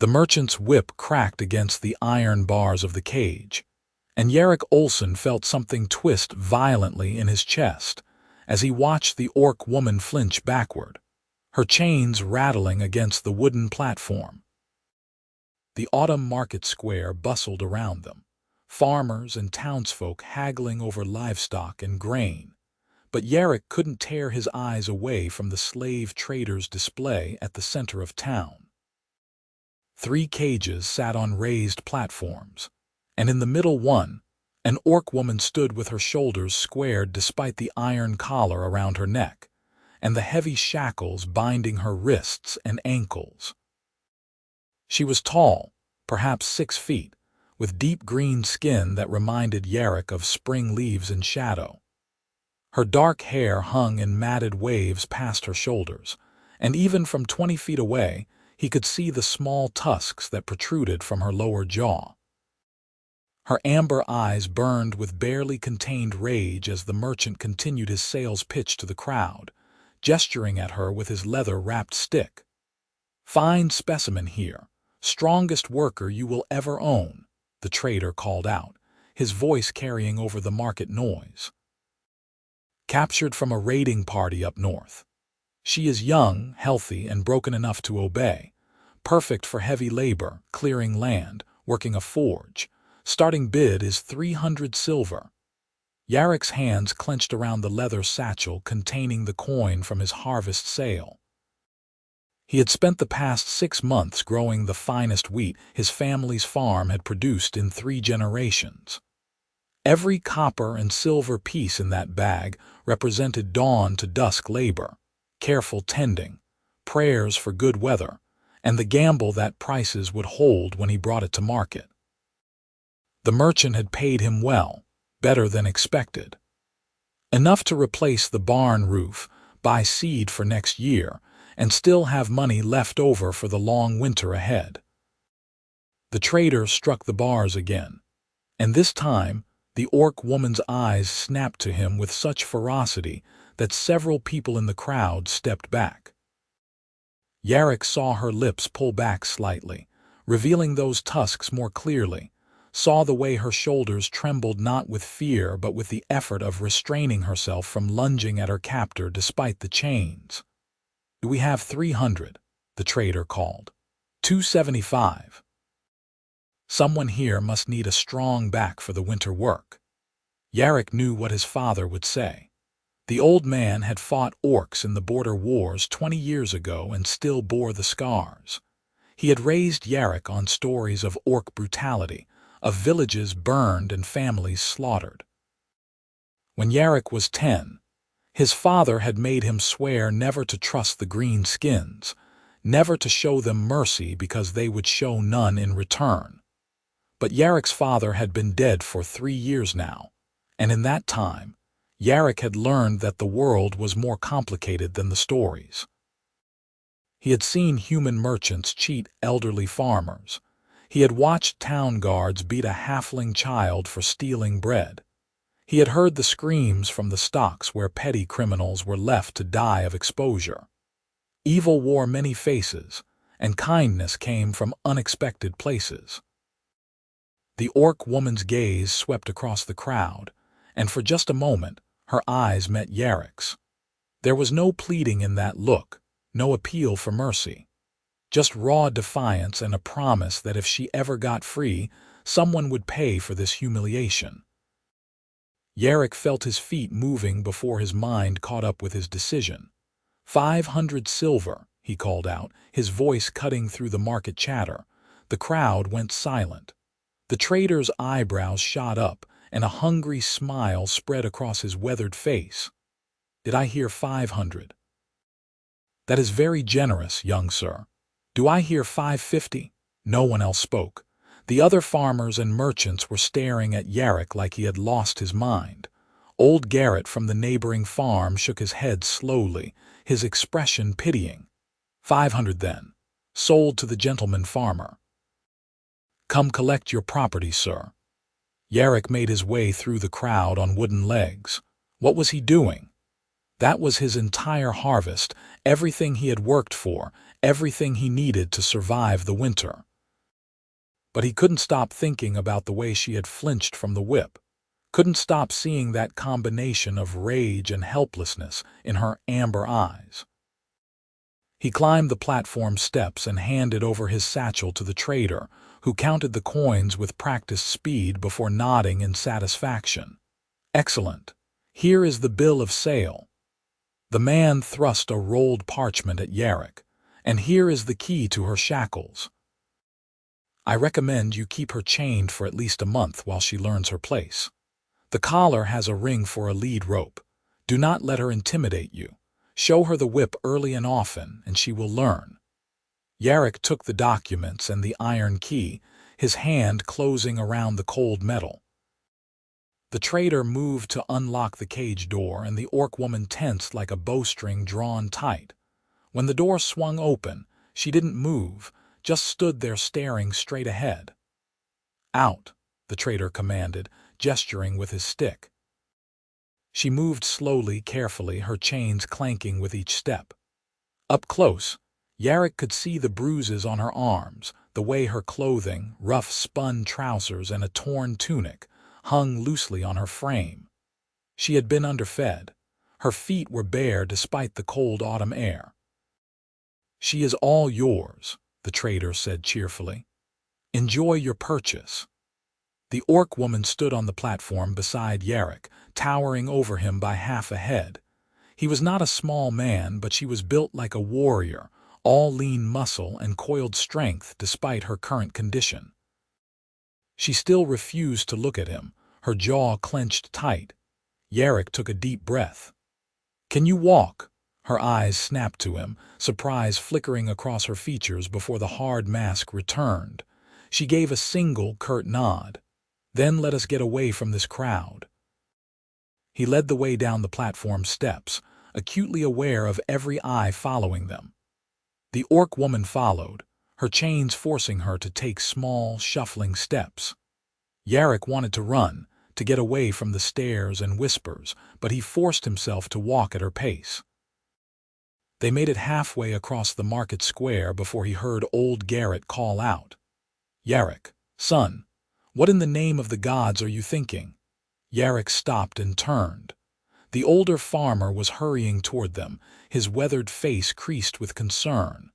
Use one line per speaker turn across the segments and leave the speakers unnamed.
The merchant's whip cracked against the iron bars of the cage, and Yarrick Olsen felt something twist violently in his chest as he watched the orc woman flinch backward, her chains rattling against the wooden platform. The autumn market square bustled around them, farmers and townsfolk haggling over livestock and grain, but Yarrick couldn't tear his eyes away from the slave traders' display at the center of town. 3 cages sat on raised platforms, and in the middle one, an orc woman stood with her shoulders squared despite the iron collar around her neck and the heavy shackles binding her wrists and ankles. She was tall, perhaps 6 feet, with deep green skin that reminded Yarrick of spring leaves in shadow. Her dark hair hung in matted waves past her shoulders, and even from 20 feet away, he could see the small tusks that protruded from her lower jaw. Her amber eyes burned with barely contained rage as the merchant continued his sales pitch to the crowd, gesturing at her with his leather-wrapped stick. "Fine specimen here, strongest worker you will ever own," the trader called out, his voice carrying over the market noise. "Captured from a raiding party up north. She is young, healthy, and broken enough to obey. Perfect for heavy labor, clearing land, working a forge. Starting bid is 300 silver. Yarrick's hands clenched around the leather satchel containing the coin from his harvest sale. He had spent the past 6 months growing the finest wheat his family's farm had produced in 3 generations. Every copper and silver piece in that bag represented dawn to dusk labor, careful tending, prayers for good weather, and the gamble that prices would hold when he brought it to market. The merchant had paid him well, better than expected. Enough to replace the barn roof, buy seed for next year, and still have money left over for the long winter ahead. The trader struck the bars again, and this time the orc woman's eyes snapped to him with such ferocity that several people in the crowd stepped back. Yarrick saw her lips pull back slightly, revealing those tusks more clearly, saw the way her shoulders trembled not with fear but with the effort of restraining herself from lunging at her captor despite the chains. "Do we have 300? The trader called. 275. Someone here must need a strong back for the winter work." Yarrick knew what his father would say. The old man had fought orcs in the border wars 20 years ago and still bore the scars. He had raised Yarrick on stories of orc brutality, of villages burned and families slaughtered. When Yarrick was 10, his father had made him swear never to trust the green skins, never to show them mercy because they would show none in return. But Yarrick's father had been dead for 3 years now, and in that time, Yarrick had learned that the world was more complicated than the stories. He had seen human merchants cheat elderly farmers. He had watched town guards beat a halfling child for stealing bread. He had heard the screams from the stocks where petty criminals were left to die of exposure. Evil wore many faces, and kindness came from unexpected places. The orc woman's gaze swept across the crowd, and for just a moment, her eyes met Yarrick's. There was no pleading in that look, no appeal for mercy. Just raw defiance and a promise that if she ever got free, someone would pay for this humiliation. Yarrick felt his feet moving before his mind caught up with his decision. 500 silver, he called out, his voice cutting through the market chatter. The crowd went silent. The trader's eyebrows shot up, and a hungry smile spread across his weathered face. "Did I hear 500? That is very generous, young sir. Do I hear 550? No one else spoke. The other farmers and merchants were staring at Yarrick like he had lost his mind. Old Garrett from the neighboring farm shook his head slowly, his expression pitying. 500 then. Sold to the gentleman farmer. Come collect your property, sir." Yarrick made his way through the crowd on wooden legs. What was he doing? That was his entire harvest, everything he had worked for, everything he needed to survive the winter. But he couldn't stop thinking about the way she had flinched from the whip, couldn't stop seeing that combination of rage and helplessness in her amber eyes. He climbed the platform steps and handed over his satchel to the trader, who counted the coins with practiced speed before nodding in satisfaction. "Excellent. Here is the bill of sale." The man thrust a rolled parchment at Yarrick. "And here is the key to her shackles. I recommend you keep her chained for at least a month while she learns her place. The collar has a ring for a lead rope. Do not let her intimidate you. Show her the whip early and often, and she will learn." Yarrick took the documents and the iron key, his hand closing around the cold metal. The trader moved to unlock the cage door, and the orc woman tensed like a bowstring drawn tight. When the door swung open, she didn't move, just stood there staring straight ahead. "Out," the trader commanded, gesturing with his stick. She moved slowly, carefully, her chains clanking with each step. Up close, Yarrick could see the bruises on her arms, the way her clothing, rough spun trousers and a torn tunic, hung loosely on her frame. She had been underfed. Her feet were bare despite the cold autumn air. "She is all yours," the trader said cheerfully. "Enjoy your purchase." The orc woman stood on the platform beside Yarrick, towering over him by half a head. He was not a small man, but she was built like a warrior, all lean muscle and coiled strength despite her current condition. She still refused to look at him, her jaw clenched tight. Yarrick took a deep breath. "Can you walk?" Her eyes snapped to him, surprise flickering across her features before the hard mask returned. She gave a single curt nod. "Then let us get away from this crowd." He led the way down the platform steps, acutely aware of every eye following them. The orc woman followed, her chains forcing her to take small, shuffling steps. Yarrick wanted to run, to get away from the stares and whispers, but he forced himself to walk at her pace. They made it halfway across the market square before he heard old Garrett call out, "Yarrick, son, what in the name of the gods are you thinking?" Yarrick stopped and turned. The older farmer was hurrying toward them, his weathered face creased with concern.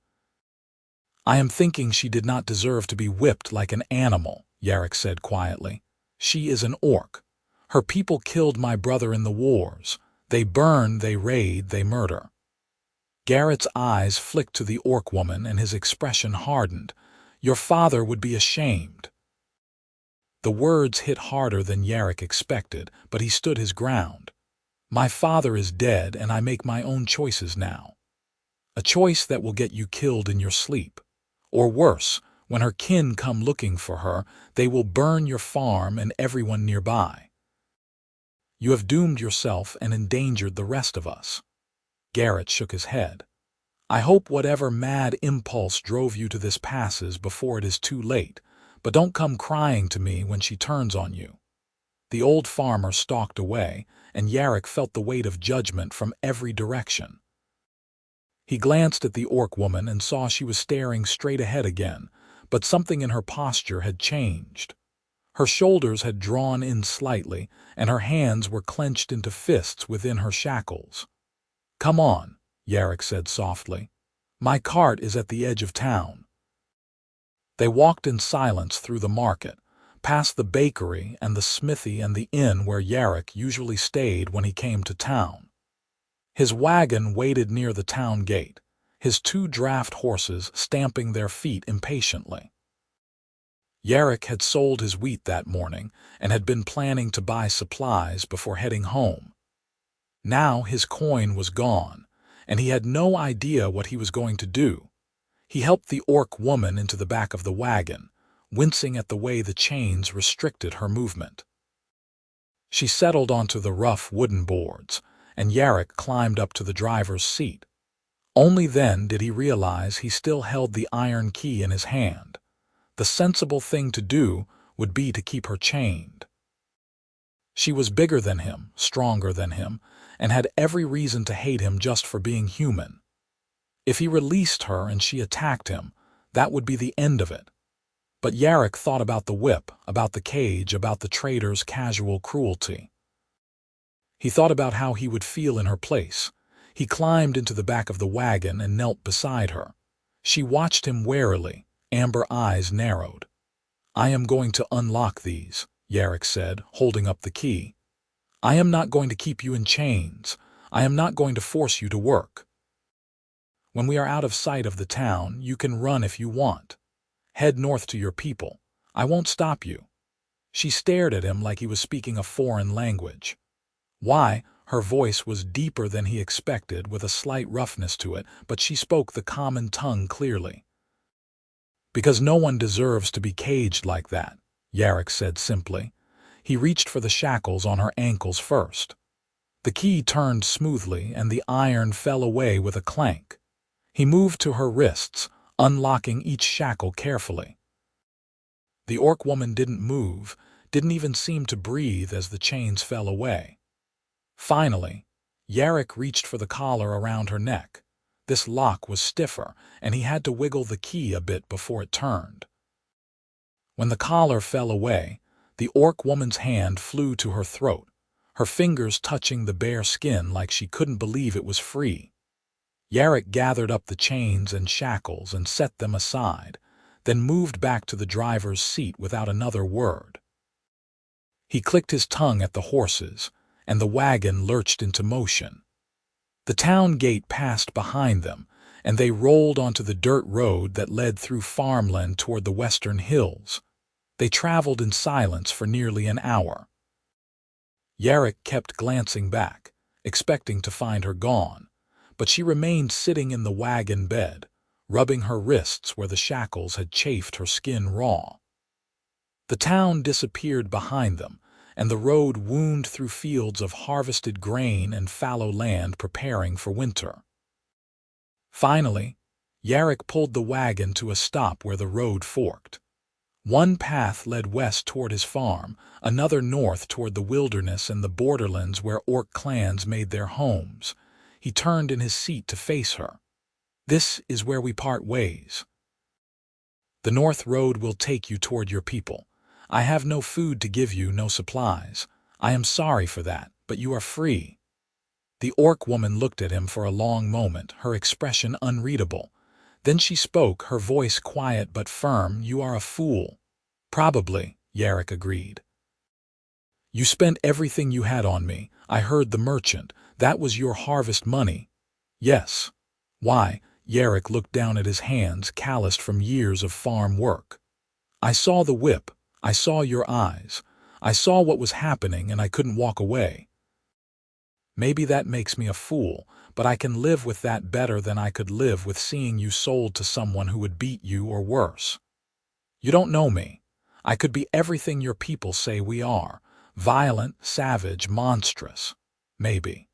"I am thinking she did not deserve to be whipped like an animal," Yarrick said quietly. "She is an orc. Her people killed my brother in the wars. They burn, they raid, they murder." Garrett's eyes flicked to the orc woman and his expression hardened. "Your father would be ashamed." The words hit harder than Yarrick expected, but he stood his ground. "My father is dead, and I make my own choices now. A choice that will get you killed in your sleep. Or worse, when her kin come looking for her, they will burn your farm and everyone nearby. You have doomed yourself and endangered the rest of us." Garrett shook his head. "I hope whatever mad impulse drove you to this passes before it is too late, but don't come crying to me when she turns on you." The old farmer stalked away, and Yarrick felt the weight of judgment from every direction. He glanced at the orc woman and saw she was staring straight ahead again, but something in her posture had changed. Her shoulders had drawn in slightly, and her hands were clenched into fists within her shackles. "Come on," Yarrick said softly. "My cart is at the edge of town." They walked in silence through the market, past the bakery and the smithy and the inn where Yarrick usually stayed when he came to town. His wagon waited near the town gate, his 2 draft horses stamping their feet impatiently. Yarrick had sold his wheat that morning and had been planning to buy supplies before heading home. Now his coin was gone, and he had no idea what he was going to do. He helped the orc woman into the back of the wagon, wincing at the way the chains restricted her movement. She settled onto the rough wooden boards, and Yarrick climbed up to the driver's seat. Only then did he realize he still held the iron key in his hand. The sensible thing to do would be to keep her chained. She was bigger than him, stronger than him, and had every reason to hate him just for being human. If he released her and she attacked him, that would be the end of it. But Yarrick thought about the whip, about the cage, about the trader's casual cruelty. He thought about how he would feel in her place. He climbed into the back of the wagon and knelt beside her. She watched him warily, amber eyes narrowed. "I am going to unlock these," Yarrick said, holding up the key. "I am not going to keep you in chains. I am not going to force you to work. When we are out of sight of the town, you can run if you want. Head north to your people. I won't stop you." She stared at him like he was speaking a foreign language. Why? Her voice was deeper than he expected, with a slight roughness to it, but she spoke the common tongue clearly. "Because no one deserves to be caged like that," Yarrick said simply. He reached for the shackles on her ankles first. The key turned smoothly, and the iron fell away with a clank. He moved to her wrists, unlocking each shackle carefully. The orc woman didn't move, didn't even seem to breathe as the chains fell away. Finally, Yarrick reached for the collar around her neck. This lock was stiffer, and he had to wiggle the key a bit before it turned. When the collar fell away, the orc woman's hand flew to her throat, her fingers touching the bare skin like she couldn't believe it was free. Yarrick gathered up the chains and shackles and set them aside, then moved back to the driver's seat without another word. He clicked his tongue at the horses, and the wagon lurched into motion. The town gate passed behind them, and they rolled onto the dirt road that led through farmland toward the western hills. They traveled in silence for nearly an hour. Yarrick kept glancing back, expecting to find her gone, but she remained sitting in the wagon bed, rubbing her wrists where the shackles had chafed her skin raw. The town disappeared behind them, and the road wound through fields of harvested grain and fallow land preparing for winter. Finally, Yarrick pulled the wagon to a stop where the road forked. One path led west toward his farm, another north toward the wilderness and the borderlands where orc clans made their homes. He turned in his seat to face her. "This is where we part ways. The north road will take you toward your people. I have no food to give you, no supplies. I am sorry for that, but you are free." The orc woman looked at him for a long moment, her expression unreadable. Then she spoke, her voice quiet but firm. "You are a fool." "Probably," Yarrick agreed. "You spent everything you had on me. I heard the merchant. That was your harvest money." "Yes." "Why?" Yarrick looked down at his hands, calloused from years of farm work. "I saw the whip. I saw your eyes. I saw what was happening, and I couldn't walk away. Maybe that makes me a fool, but I can live with that better than I could live with seeing you sold to someone who would beat you or worse. You don't know me. I could be everything your people say we are. Violent, savage, monstrous. Maybe.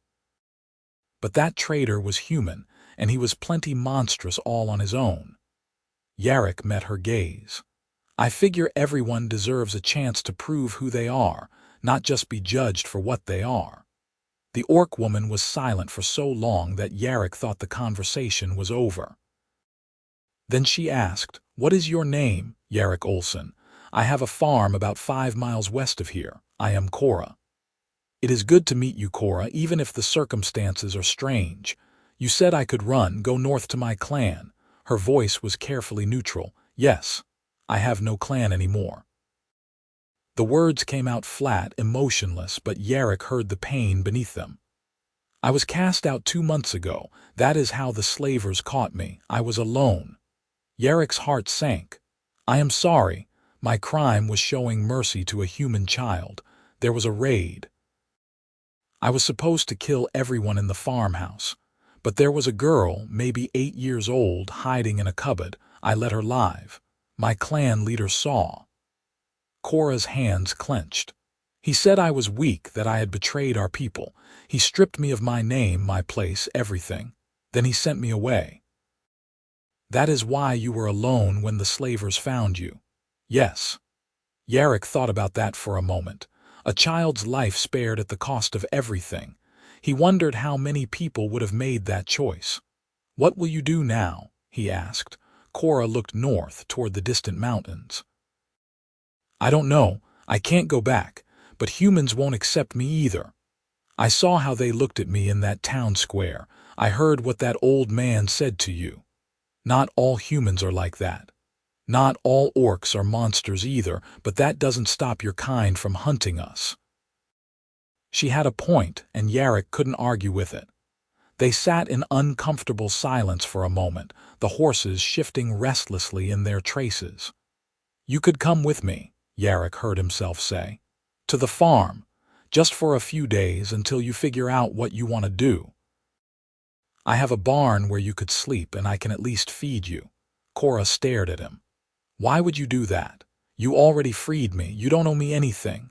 But that trader was human, and he was plenty monstrous all on his own." Yarrick met her gaze. "I figure everyone deserves a chance to prove who they are, not just be judged for what they are." The orc woman was silent for so long that Yarrick thought the conversation was over. Then she asked, "What is your name?" "Yarrick Olsen. I have a farm about 5 miles west of here. I am Kora." "It is good to meet you, Kora, even if the circumstances are strange. You said I could run, go north to my clan." Her voice was carefully neutral. "Yes. I have no clan anymore." The words came out flat, emotionless, but Yarrick heard the pain beneath them. "I was cast out 2 months ago. That is how the slavers caught me. I was alone." Yarrick's heart sank. "I am sorry. My crime was showing mercy to a human child. There was a raid. I was supposed to kill everyone in the farmhouse. But there was a girl, maybe 8 years old, hiding in a cupboard. I let her live. My clan leader saw." Kora's hands clenched. "He said I was weak, that I had betrayed our people. He stripped me of my name, my place, everything. Then he sent me away." "That is why you were alone when the slavers found you." "Yes." Yarrick thought about that for a moment. A child's life spared at the cost of everything. He wondered how many people would have made that choice. "What will you do now?" he asked. Kora looked north toward the distant mountains. I don't know, I can't go back, but humans won't accept me either. I saw how they looked at me in that town square. I heard what that old man said to you. Not all humans are like that. Not all orcs are monsters either, but that doesn't stop your kind from hunting us. She had a point, and Yarrick couldn't argue with it. They sat in uncomfortable silence for a moment, the horses shifting restlessly in their traces. You could come with me, Yarrick heard himself say. To the farm, just for a few days until you figure out what you want to do. I have a barn where you could sleep and I can at least feed you. Kora stared at him. Why would you do that? You already freed me. You don't owe me anything.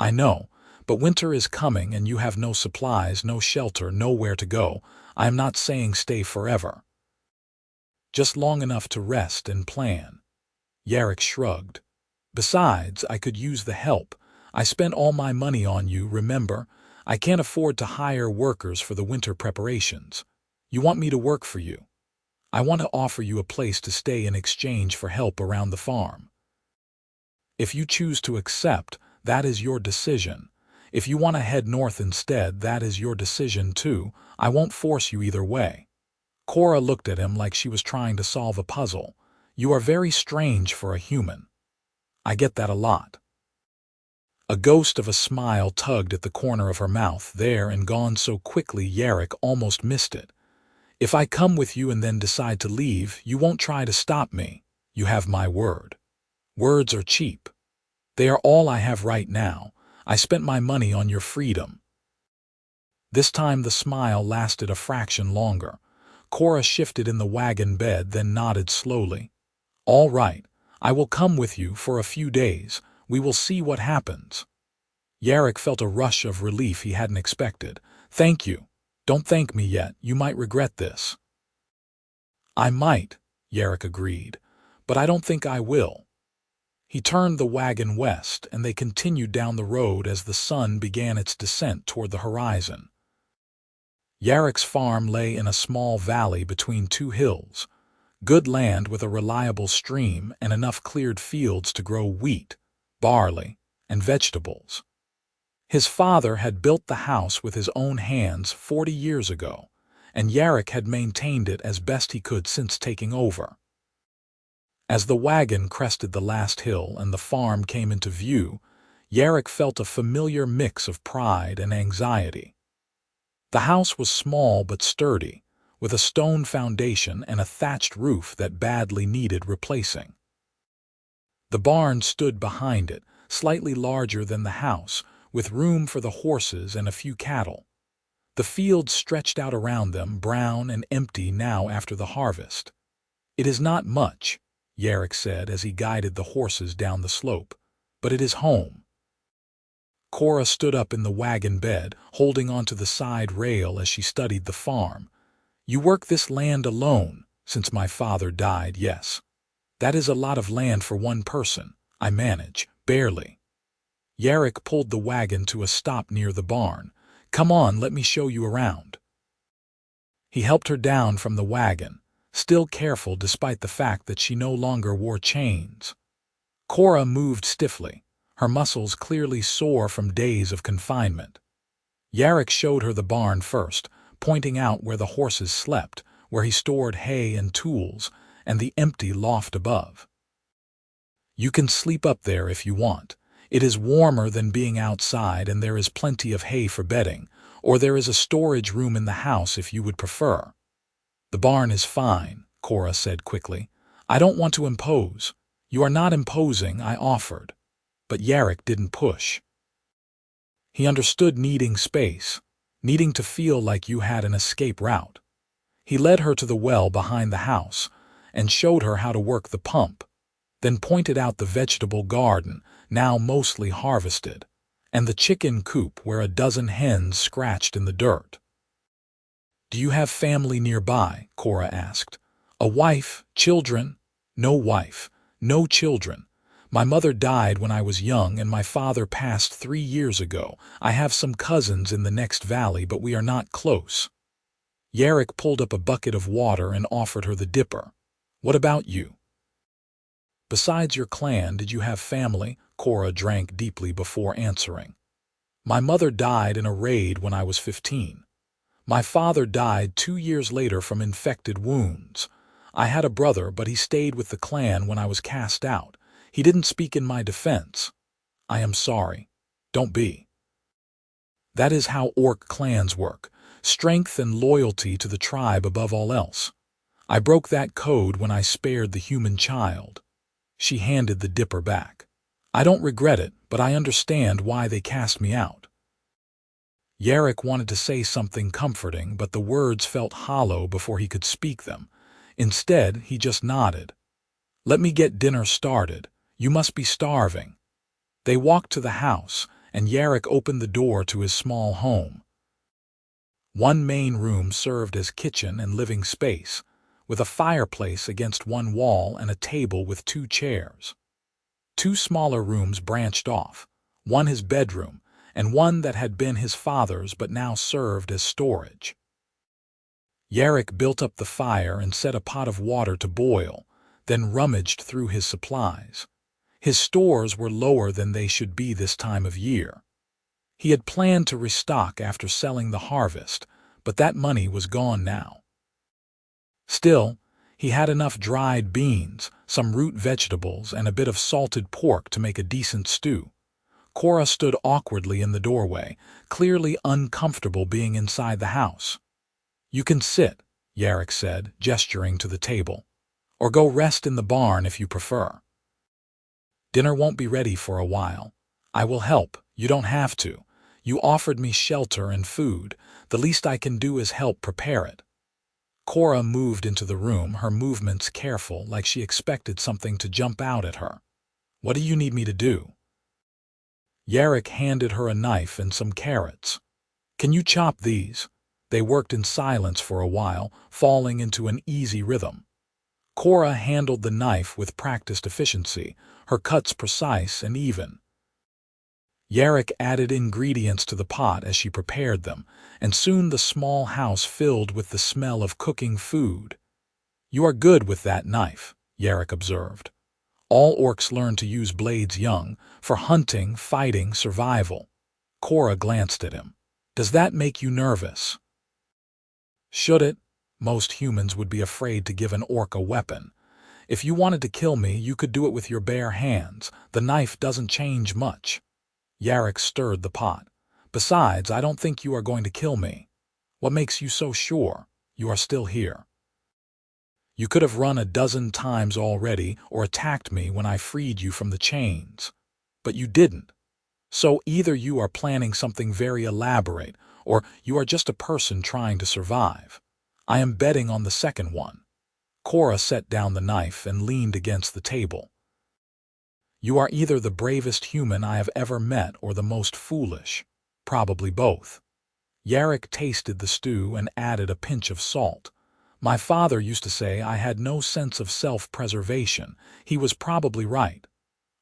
I know, but winter is coming and you have no supplies, no shelter, nowhere to go. I am not saying stay forever. Just long enough to rest and plan. Yarrick shrugged. Besides, I could use the help. I spent all my money on you, remember? I can't afford to hire workers for the winter preparations. You want me to work for you. I want to offer you a place to stay in exchange for help around the farm. If you choose to accept, that is your decision. If you want to head north instead, that is your decision too. I won't force you either way. Kora looked at him like she was trying to solve a puzzle. You are very strange for a human. I get that a lot. A ghost of a smile tugged at the corner of her mouth, there and gone so quickly Yarrick almost missed it. If I come with you and then decide to leave, you won't try to stop me. You have my word. Words are cheap. They are all I have right now. I spent my money on your freedom. This time the smile lasted a fraction longer. Kora shifted in the wagon bed, then nodded slowly. All right, I will come with you for a few days. We will see what happens. Yarrick felt a rush of relief he hadn't expected. Thank you. Don't thank me yet. You might regret this. I might, Yarrick agreed, but I don't think I will. He turned the wagon west, and they continued down the road as the sun began its descent toward the horizon. Yarrick's farm lay in a small valley between two hills, good land with a reliable stream and enough cleared fields to grow wheat, barley, and vegetables. His father had built the house with his own hands 40 years ago, and Yarrick had maintained it as best he could since taking over. As the wagon crested the last hill and the farm came into view, Yarrick felt a familiar mix of pride and anxiety. The house was small but sturdy, with a stone foundation and a thatched roof that badly needed replacing. The barn stood behind it, slightly larger than the house, with room for the horses and a few cattle. The fields stretched out around them, brown and empty now after the harvest. It is not much, Yarrick said as he guided the horses down the slope, but it is home. Kora stood up in the wagon bed, holding onto the side rail as she studied the farm. You work this land alone, since my father died, yes. That is a lot of land for one person. I manage, barely. Yarrick pulled the wagon to a stop near the barn. Come on, let me show you around. He helped her down from the wagon, still careful despite the fact that she no longer wore chains. Kora moved stiffly, her muscles clearly sore from days of confinement. Yarrick showed her the barn first, pointing out where the horses slept, where he stored hay and tools, and the empty loft above. You can sleep up there if you want. It is warmer than being outside and there is plenty of hay for bedding, or there is a storage room in the house if you would prefer. The barn is fine, Kora said quickly. I don't want to impose. You are not imposing, I offered. But Yarrick didn't push. He understood needing space, needing to feel like you had an escape route. He led her to the well behind the house and showed her how to work the pump, then pointed out the vegetable garden, now mostly harvested, and the chicken coop where a dozen hens scratched in the dirt. Do you have family nearby? Kora asked. A wife, children? No wife, no children. My mother died when I was young and my father passed 3 years ago. I have some cousins in the next valley, but we are not close. Yarrick pulled up a bucket of water and offered her the dipper. What about you? Besides your clan, did you have family? Kora drank deeply before answering. My mother died in a raid when I was 15. My father died 2 years later from infected wounds. I had a brother, but he stayed with the clan when I was cast out. He didn't speak in my defense. I am sorry. Don't be. That is how orc clans work. Strength and loyalty to the tribe above all else. I broke that code when I spared the human child. She handed the dipper back. I don't regret it, but I understand why they cast me out. Yarrick wanted to say something comforting, but the words felt hollow before he could speak them. Instead, he just nodded. Let me get dinner started. You must be starving. They walked to the house, and Yarrick opened the door to his small home. One main room served as kitchen and living space, with a fireplace against one wall and a table with 2 chairs. 2 smaller rooms branched off, one his bedroom, and one that had been his father's but now served as storage. Yarrick built up the fire and set a pot of water to boil, then rummaged through his supplies. His stores were lower than they should be this time of year. He had planned to restock after selling the harvest, but that money was gone now. Still, he had enough dried beans, some root vegetables, and a bit of salted pork to make a decent stew. Kora stood awkwardly in the doorway, clearly uncomfortable being inside the house. You can sit, Yarrick said, gesturing to the table. Or go rest in the barn if you prefer. Dinner won't be ready for a while. I will help. You don't have to. You offered me shelter and food. The least I can do is help prepare it. Kora moved into the room, her movements careful, like she expected something to jump out at her. What do you need me to do? Yarrick handed her a knife and some carrots. Can you chop these? They worked in silence for a while, falling into an easy rhythm. Kora handled the knife with practiced efficiency, her cuts precise and even. Yarrick added ingredients to the pot as she prepared them, and soon the small house filled with the smell of cooking food. You are good with that knife, Yarrick observed. All orcs learn to use blades young, for hunting, fighting, survival. Kora glanced at him. Does that make you nervous? Should it? Most humans would be afraid to give an orc a weapon. If you wanted to kill me, you could do it with your bare hands. The knife doesn't change much. Yarrick stirred the pot. Besides, I don't think you are going to kill me. What makes you so sure? You are still here. You could have run a dozen times already or attacked me when I freed you from the chains. But you didn't. So either you are planning something very elaborate, or you are just a person trying to survive. I am betting on the second one. Kora set down the knife and leaned against the table. You are either the bravest human I have ever met or the most foolish. Probably both. Yarrick tasted the stew and added a pinch of salt. My father used to say I had no sense of self-preservation. He was probably right.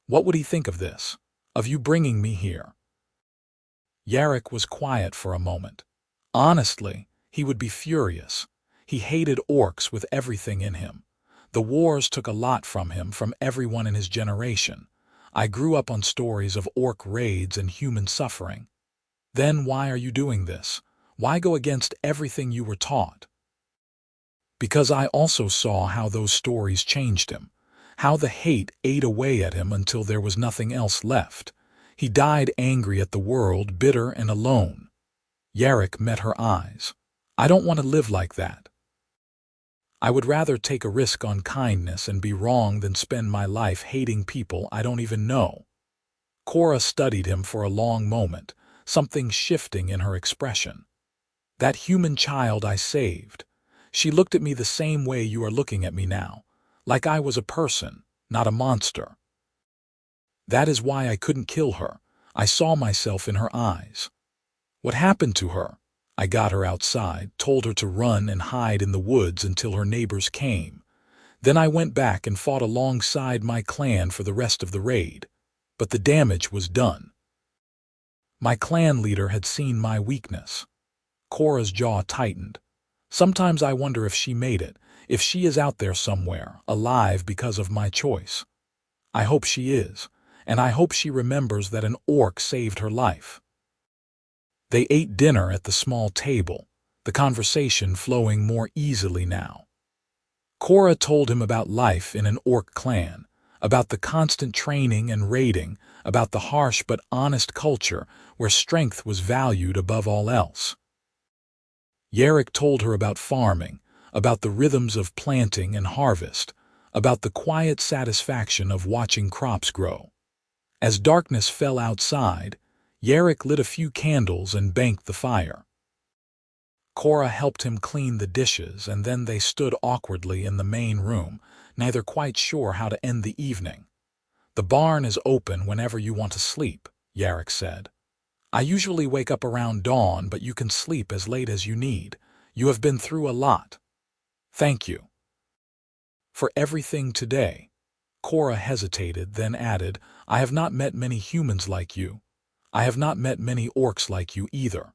What would he think of this? Of you bringing me here? Yarrick was quiet for a moment. Honestly, he would be furious. He hated orcs with everything in him. The wars took a lot from him, from everyone in his generation. I grew up on stories of orc raids and human suffering. Then why are you doing this? Why go against everything you were taught? Because I also saw how those stories changed him, how the hate ate away at him until there was nothing else left. He died angry at the world, bitter and alone. Yarrick met her eyes. I don't want to live like that. I would rather take a risk on kindness and be wrong than spend my life hating people I don't even know. Kora studied him for a long moment, something shifting in her expression. That human child I saved. She looked at me the same way you are looking at me now, like I was a person, not a monster. That is why I couldn't kill her. I saw myself in her eyes. What happened to her? I got her outside, told her to run and hide in the woods until her neighbors came. Then I went back and fought alongside my clan for the rest of the raid. But the damage was done. My clan leader had seen my weakness. Kora's jaw tightened. Sometimes I wonder if she made it, if she is out there somewhere, alive because of my choice. I hope she is, and I hope she remembers that an orc saved her life." They ate dinner at the small table, the conversation flowing more easily now. Kora told him about life in an orc clan, about the constant training and raiding, about the harsh but honest culture where strength was valued above all else. Yarrick told her about farming, about the rhythms of planting and harvest, about the quiet satisfaction of watching crops grow. As darkness fell outside, Yarrick lit a few candles and banked the fire. Kora helped him clean the dishes, and then they stood awkwardly in the main room, neither quite sure how to end the evening. "The barn is open whenever you want to sleep," Yarrick said. "I usually wake up around dawn, but you can sleep as late as you need. You have been through a lot." "Thank you for everything today." Kora hesitated, then added, "I have not met many humans like you. I have not met many orcs like you either."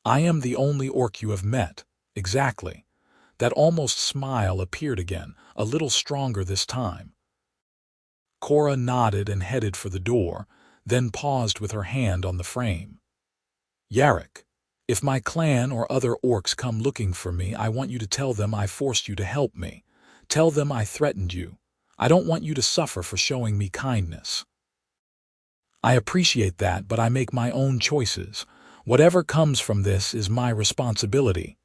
"I am the only orc you have met." "Exactly." That almost smile appeared again, a little stronger this time. Kora nodded and headed for the door, then paused with her hand on the frame. "Yarrick, if my clan or other orcs come looking for me, I want you to tell them I forced you to help me. Tell them I threatened you. I don't want you to suffer for showing me kindness. I appreciate that, but I make my own choices. Whatever comes from this is my responsibility."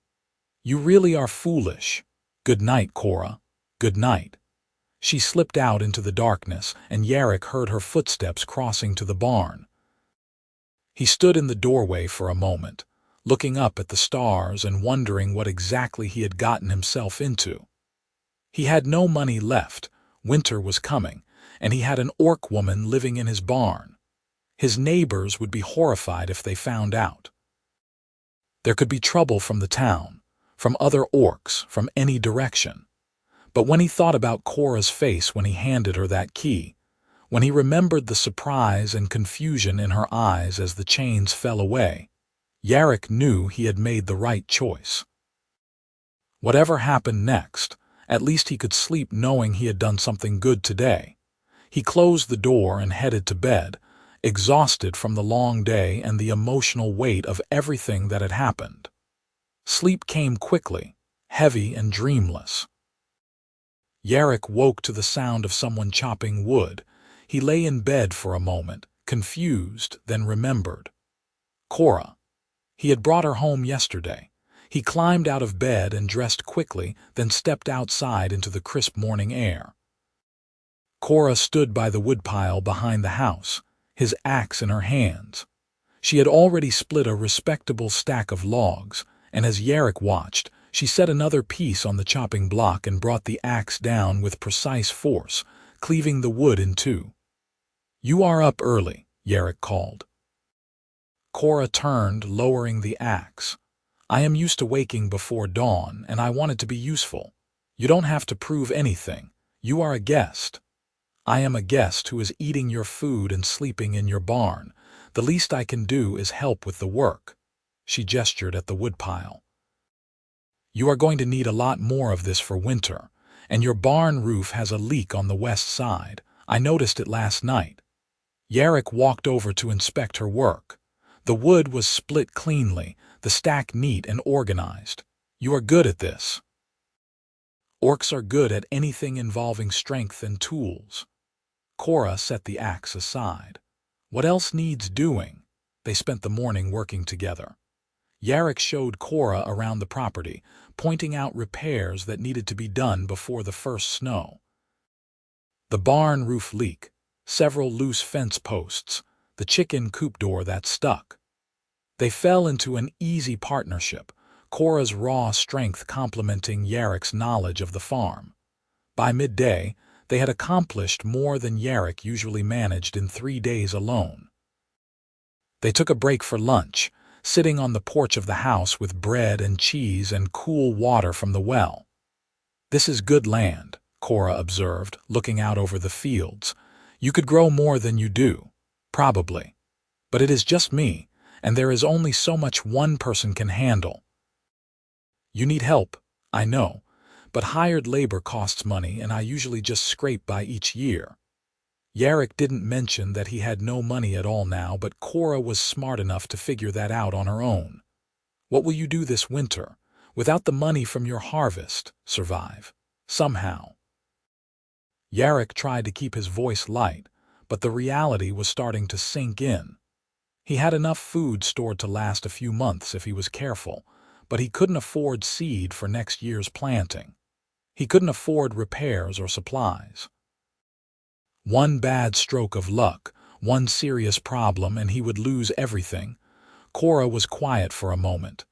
"You really are foolish." "Good night, Kora. Good night." She slipped out into the darkness, and Yarrick heard her footsteps crossing to the barn. He stood in the doorway for a moment, looking up at the stars and wondering what exactly he had gotten himself into. He had no money left, winter was coming, and he had an orc woman living in his barn. His neighbors would be horrified if they found out. There could be trouble from the town, from other orcs, from any direction. But when he thought about Kora's face when he handed her that key, when he remembered the surprise and confusion in her eyes as the chains fell away, Yarrick knew he had made the right choice. Whatever happened next, at least he could sleep knowing he had done something good today. He closed the door and headed to bed, exhausted from the long day and the emotional weight of everything that had happened. Sleep came quickly, heavy and dreamless. Yarrick woke to the sound of someone chopping wood. He lay in bed for a moment, confused, then remembered. Kora. He had brought her home yesterday. He climbed out of bed and dressed quickly, then stepped outside into the crisp morning air. Kora stood by the woodpile behind the house, his axe in her hands. She had already split a respectable stack of logs, and as Yarrick watched, she set another piece on the chopping block and brought the axe down with precise force, cleaving the wood in two. "You are up early," Yarrick called. Kora turned, lowering the axe. "I am used to waking before dawn, and I wanted to be useful. You don't have to prove anything. You are a guest." "I am a guest who is eating your food and sleeping in your barn. The least I can do is help with the work." She gestured at the woodpile. "You are going to need a lot more of this for winter, and your barn roof has a leak on the west side. I noticed it last night." Yarrick walked over to inspect her work. The wood was split cleanly, the stack neat and organized. "You are good at this." Orcs are good at anything involving strength and tools. Kora set the axe aside. "What else needs doing?" They spent the morning working together. Yarrick showed Kora around the property, pointing out repairs that needed to be done before the first snow. The barn roof leak, several loose fence posts, the chicken coop door that stuck. They fell into an easy partnership, Kora's raw strength complementing Yarrick's knowledge of the farm. By midday, they had accomplished more than Yarrick usually managed in 3 days alone. They took a break for lunch, sitting on the porch of the house with bread and cheese and cool water from the well. "This is good land," Kora observed, looking out over the fields. "You could grow more than you do, probably. But it is just me, and there is only so much one person can handle." "You need help, I know, but hired labor costs money and I usually just scrape by each year." Yarrick didn't mention that he had no money at all now, but Kora was smart enough to figure that out on her own. What will you do this winter? Without the money from your harvest, survive. Somehow. Yarrick tried to keep his voice light, but the reality was starting to sink in. He had enough food stored to last a few months if he was careful, but he couldn't afford seed for next year's planting. He couldn't afford repairs or supplies. One bad stroke of luck, one serious problem, and he would lose everything. Kora was quiet for a moment.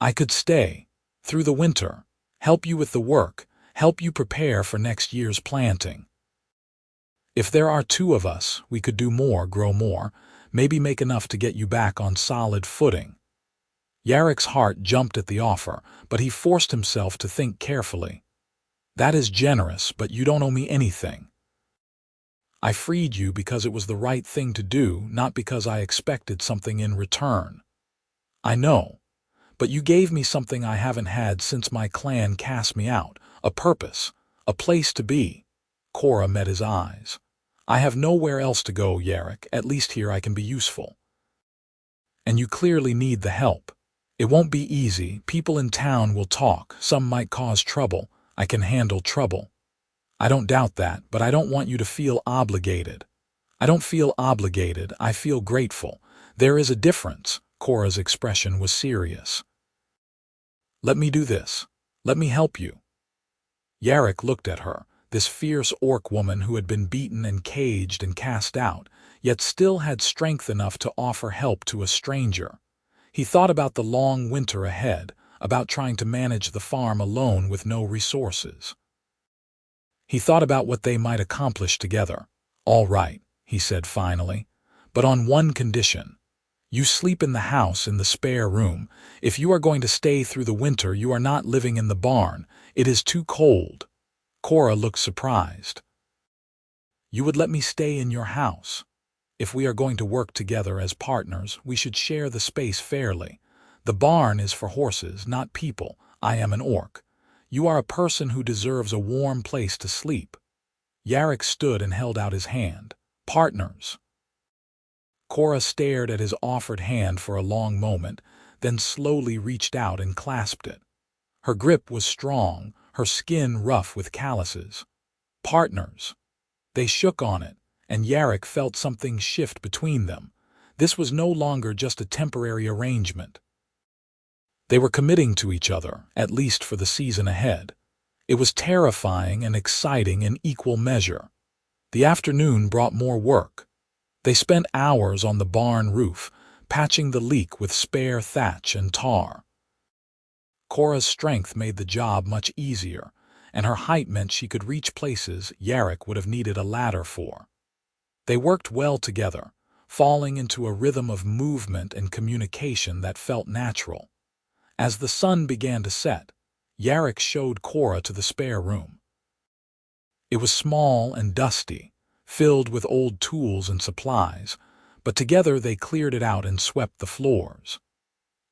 I could stay, through the winter, help you with the work, help you prepare for next year's planting. If there are two of us, we could do more, grow more, maybe make enough to get you back on solid footing. Yarrick's heart jumped at the offer, but he forced himself to think carefully. That is generous, but you don't owe me anything. I freed you because it was the right thing to do, not because I expected something in return. I know, but you gave me something I haven't had since my clan cast me out, a purpose, a place to be. Kora met his eyes. I have nowhere else to go, Yarrick, at least here I can be useful. And you clearly need the help. It won't be easy, people in town will talk, some might cause trouble. I can handle trouble. I don't doubt that, but I don't want you to feel obligated. I don't feel obligated, I feel grateful. There is a difference. Kora's expression was serious. Let me do this. Let me help you. Yarrick looked at her, this fierce orc woman who had been beaten and caged and cast out, yet still had strength enough to offer help to a stranger. He thought about the long winter ahead, about trying to manage the farm alone with no resources. He thought about what they might accomplish together. All right, he said finally, but on one condition. You sleep in the house in the spare room. If you are going to stay through the winter, you are not living in the barn. It is too cold. Kora looked surprised. You would let me stay in your house? If we are going to work together as partners, we should share the space fairly. The barn is for horses, not people. I am an orc. You are a person who deserves a warm place to sleep. Yarrick stood and held out his hand. Partners. Kora stared at his offered hand for a long moment, then slowly reached out and clasped it. Her grip was strong, her skin rough with calluses. Partners. They shook on it, and Yarrick felt something shift between them. This was no longer just a temporary arrangement. They were committing to each other, at least for the season ahead. It was terrifying and exciting in equal measure. The afternoon brought more work. They spent hours on the barn roof, patching the leak with spare thatch and tar. Kora's strength made the job much easier, and her height meant she could reach places Yarrick would have needed a ladder for. They worked well together, falling into a rhythm of movement and communication that felt natural. As the sun began to set, Yarrick showed Kora to the spare room. It was small and dusty, filled with old tools and supplies, but together they cleared it out and swept the floors.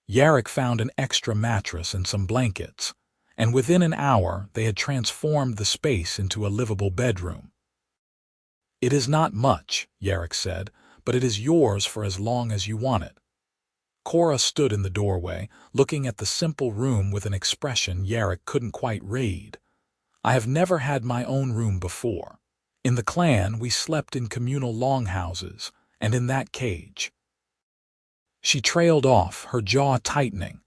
Yarrick found an extra mattress and some blankets, and within an hour they had transformed the space into a livable bedroom. It is not much, Yarrick said, but it is yours for as long as you want it. Kora stood in the doorway, looking at the simple room with an expression Yarrick couldn't quite read. I have never had my own room before. In the clan, we slept in communal longhouses, and in that cage. She trailed off, her jaw tightening.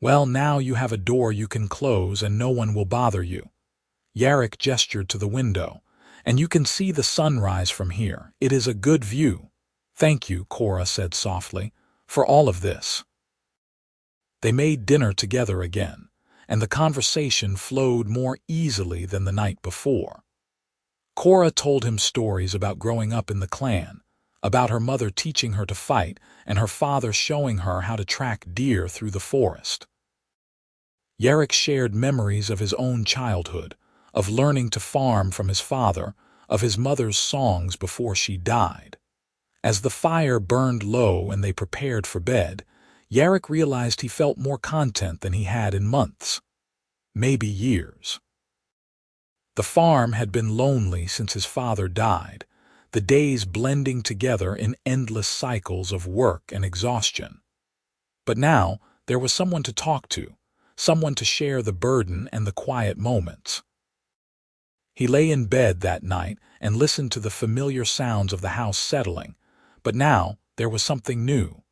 Well, now you have a door you can close and no one will bother you. Yarrick gestured to the window. And you can see the sunrise from here. It is a good view. Thank you, Kora said softly, for all of this. They made dinner together again, and the conversation flowed more easily than the night before. Kora told him stories about growing up in the clan, about her mother teaching her to fight and her father showing her how to track deer through the forest. Yarrick shared memories of his own childhood, of learning to farm from his father, of his mother's songs before she died. As the fire burned low and they prepared for bed, Yarrick realized he felt more content than he had in months, maybe years. The farm had been lonely since his father died. the days blending together in endless cycles of work and exhaustion. But now there was someone to talk to, someone to share the burden and the quiet moments. He lay in bed that night and listened to the familiar sounds of the house settling, but now there was something new.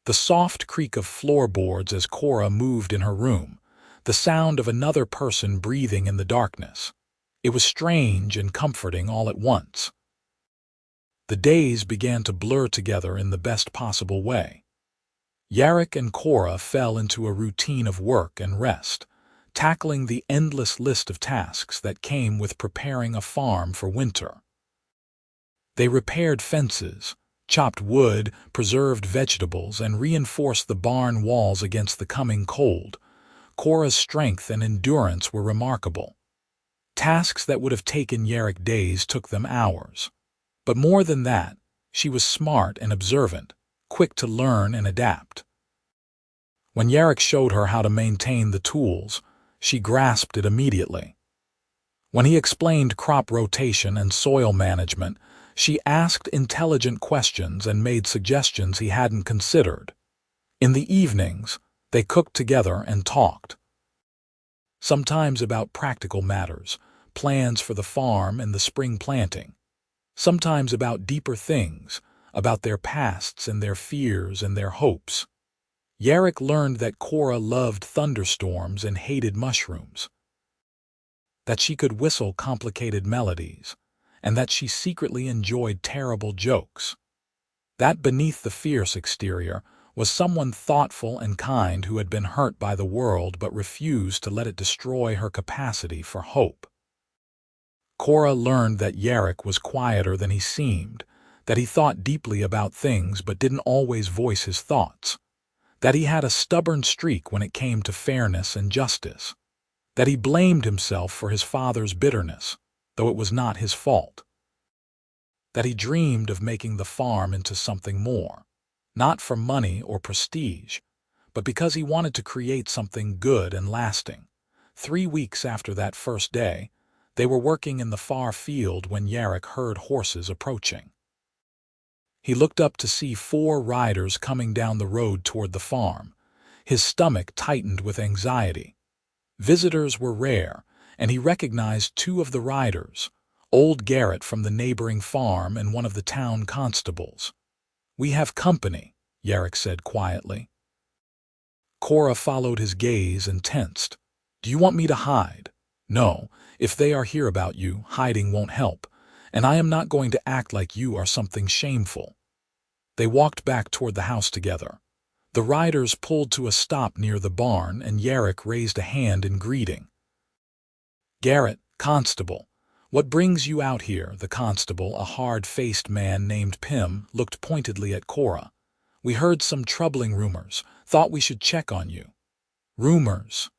The soft creak of floorboards as Kora moved in her room, the sound of another person breathing in the darkness. It was strange and comforting all at once. The days began to blur together in the best possible way. Yarrick and Kora fell into a routine of work and rest, tackling the endless list of tasks that came with preparing a farm for winter. They repaired fences, chopped wood, preserved vegetables, and reinforced the barn walls against the coming cold. Kora's strength and endurance were remarkable. Tasks that would have taken Yarrick days took them hours. But more than that, she was smart and observant, quick to learn and adapt. When Yarrick showed her how to maintain the tools, she grasped it immediately. When he explained crop rotation and soil management, she asked intelligent questions and made suggestions he hadn't considered. In the evenings, they cooked together and talked. Sometimes about practical matters, plans for the farm and the spring planting. Sometimes about deeper things, about their pasts and their fears and their hopes. Yarrick learned that Kora loved thunderstorms and hated mushrooms, that she could whistle complicated melodies, and that she secretly enjoyed terrible jokes. That beneath the fierce exterior was someone thoughtful and kind who had been hurt by the world but refused to let it destroy her capacity for hope. Kora learned that Yarrick was quieter than he seemed, that he thought deeply about things but didn't always voice his thoughts, that he had a stubborn streak when it came to fairness and justice, that he blamed himself for his father's bitterness, though it was not his fault, that he dreamed of making the farm into something more, not for money or prestige, but because he wanted to create something good and lasting. 3 weeks after that first day, they were working in the far field when Yarrick heard horses approaching. He looked up to see 4 riders coming down the road toward the farm. His stomach tightened with anxiety. Visitors were rare, and he recognized 2 of the riders, old Garrett from the neighboring farm and one of the town constables. "We have company," Yarrick said quietly. Kora followed his gaze and tensed. "Do you want me to hide?" "No, if they are here about you, hiding won't help, and I am not going to act like you are something shameful." They walked back toward the house together. The riders pulled to a stop near the barn, and Yarrick raised a hand in greeting. "Garrett, constable. What brings you out here?" The constable, a hard-faced man named Pym, looked pointedly at Kora. "We heard some troubling rumors. Thought we should check on you." "Rumors?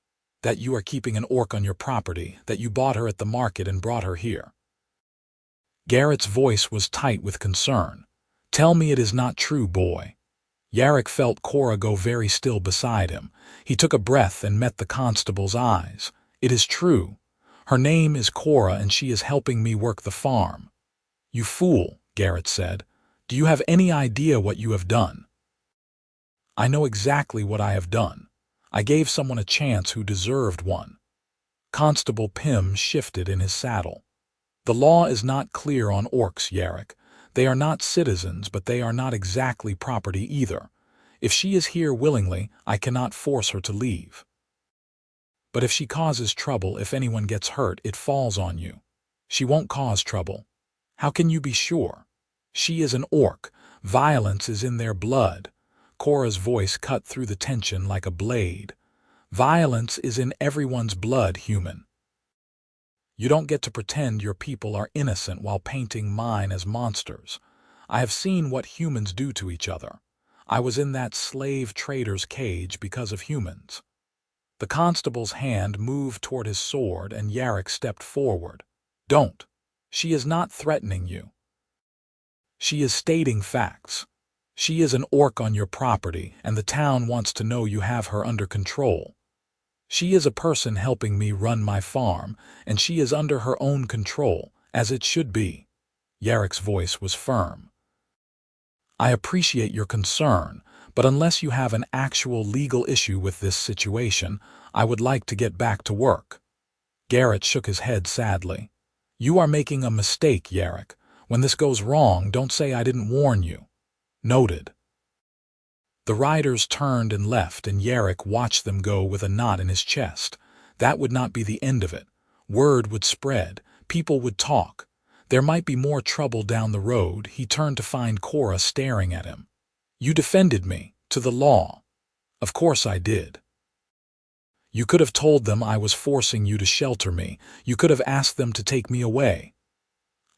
That you are keeping an orc on your property, that you bought her at the market and brought her here." Garrett's voice was tight with concern. "Tell me it is not true, boy." Yarrick felt Kora go very still beside him. He took a breath and met the constable's eyes. "It is true. Her name is Kora and she is helping me work the farm." "You fool," Garrett said. "Do you have any idea what you have done?" "I know exactly what I have done. I gave someone a chance who deserved one." Constable Pym shifted in his saddle. "The law is not clear on orcs, Yarrick. They are not citizens, but they are not exactly property either. If she is here willingly, I cannot force her to leave. But if she causes trouble, if anyone gets hurt, it falls on you. She won't cause trouble. How can you be sure? She is an orc. Violence is in their blood." Kora's voice cut through the tension like a blade. "Violence is in everyone's blood, human. You don't get to pretend your people are innocent while painting mine as monsters. I have seen what humans do to each other. I was in that slave trader's cage because of humans." The constable's hand moved toward his sword and Yarrick stepped forward. "Don't. She is not threatening you. She is stating facts. She is an orc on your property, and the town wants to know you have her under control. She is a person helping me run my farm, and she is under her own control, as it should be." Yarrick's voice was firm. "I appreciate your concern, but unless you have an actual legal issue with this situation, I would like to get back to work." Garrett shook his head sadly. "You are making a mistake, Yarrick. When this goes wrong, don't say I didn't warn you." Noted. The riders turned and left, and Yarrick watched them go with a knot in his chest. That would not be the end of it. Word would spread. People would talk. There might be more trouble down the road. He turned to find Kora staring at him. "You defended me, to the law." "Of course I did." "You could have told them I was forcing you to shelter me. You could have asked them to take me away."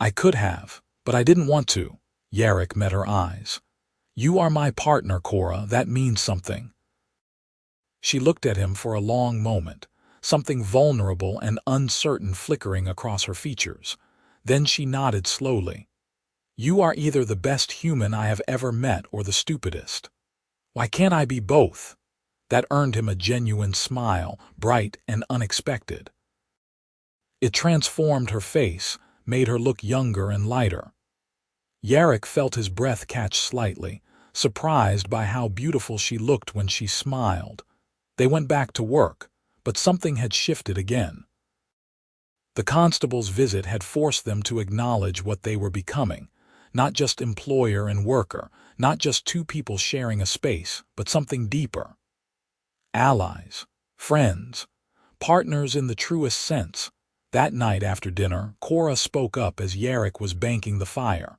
"I could have, but I didn't want to." Yarrick met her eyes. "You are my partner, Kora. That means something." She looked at him for a long moment, something vulnerable and uncertain flickering across her features. Then she nodded slowly. "You are either the best human I have ever met or the stupidest." "Why can't I be both?" That earned him a genuine smile, bright and unexpected. It transformed her face, made her look younger and lighter. Yarrick felt his breath catch slightly, surprised by how beautiful she looked when she smiled. They went back to work, but something had shifted again. The constable's visit had forced them to acknowledge what they were becoming, not just employer and worker, not just two people sharing a space, but something deeper. Allies, friends, partners in the truest sense. That night after dinner, Kora spoke up as Yarrick was banking the fire.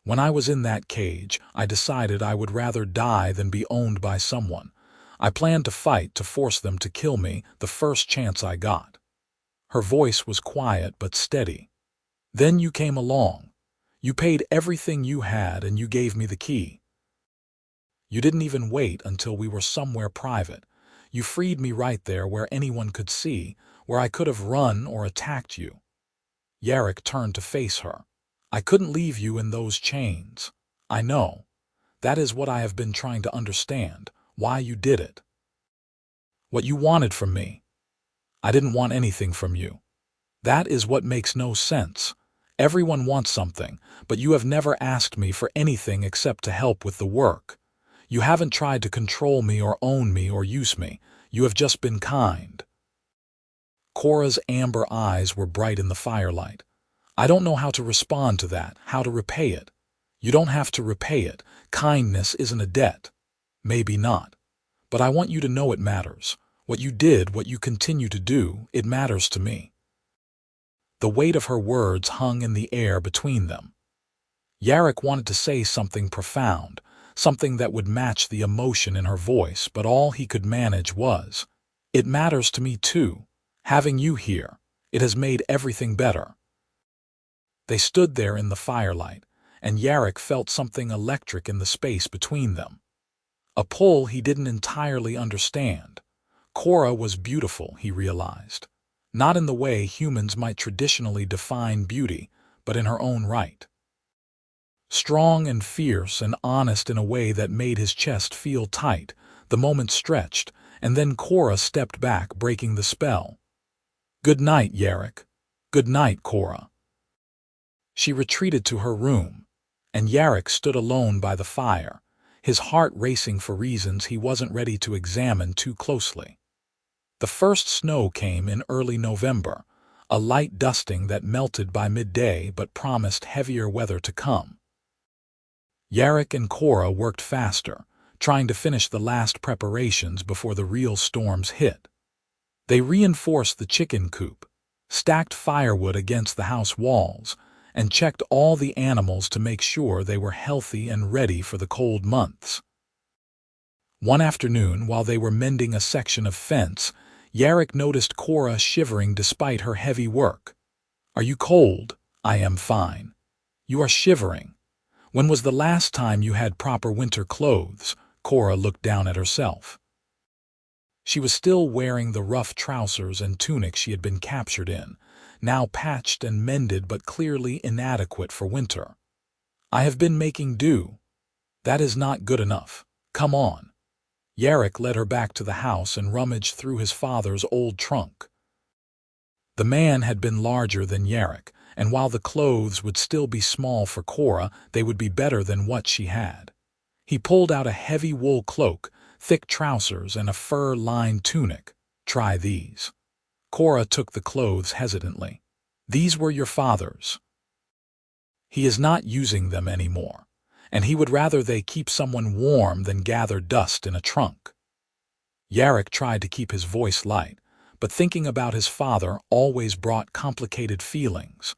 "When I was in that cage, I decided I would rather die than be owned by someone. I planned to fight to force them to kill me the first chance I got." Her voice was quiet but steady. "Then you came along. You paid everything you had and you gave me the key. You didn't even wait until we were somewhere private. You freed me right there where anyone could see, where I could have run or attacked you." Yarrick turned to face her. "I couldn't leave you in those chains. I know. That is what I have been trying to understand, why you did it. What you wanted from me. I didn't want anything from you. That is what makes no sense. Everyone wants something, but you have never asked me for anything except to help with the work. You haven't tried to control me or own me or use me. You have just been kind." Kora's amber eyes were bright in the firelight. "I don't know how to respond to that, how to repay it." "You don't have to repay it. Kindness isn't a debt." "Maybe not. But I want you to know it matters. What you did, what you continue to do, it matters to me." The weight of her words hung in the air between them. Yarrick wanted to say something profound, something that would match the emotion in her voice, but all he could manage was, "It matters to me too. Having you here, it has made everything better." They stood there in the firelight, and Yarrick felt something electric in the space between them. A pull he didn't entirely understand. Kora was beautiful, he realized. Not in the way humans might traditionally define beauty, but in her own right. Strong and fierce and honest in a way that made his chest feel tight. The moment stretched, and then Kora stepped back, breaking the spell. "Good night, Yarrick. Good night, Kora." She retreated to her room, and Yarrick stood alone by the fire, his heart racing for reasons he wasn't ready to examine too closely. The first snow came in early November, a light dusting that melted by midday but promised heavier weather to come. Yarrick and Kora worked faster, trying to finish the last preparations before the real storms hit. They reinforced the chicken coop, stacked firewood against the house walls, and checked all the animals to make sure they were healthy and ready for the cold months. One afternoon, while they were mending a section of fence, Yarrick noticed Kora shivering despite her heavy work. "Are you cold?" "I am fine." "You are shivering. When was the last time you had proper winter clothes?" Kora looked down at herself. She was still wearing the rough trousers and tunic she had been captured in, now patched and mended but clearly inadequate for winter. "I have been making do." "That is not good enough. Come on." Yarrick led her back to the house and rummaged through his father's old trunk. The man had been larger than Yarrick, and while the clothes would still be small for Kora, they would be better than what she had. He pulled out a heavy wool cloak, thick trousers, and a fur-lined tunic. "Try these." Kora took the clothes hesitantly. "These were your father's. He is not using them anymore, and he would rather they keep someone warm than gather dust in a trunk." Yarrick tried to keep his voice light, but thinking about his father always brought complicated feelings.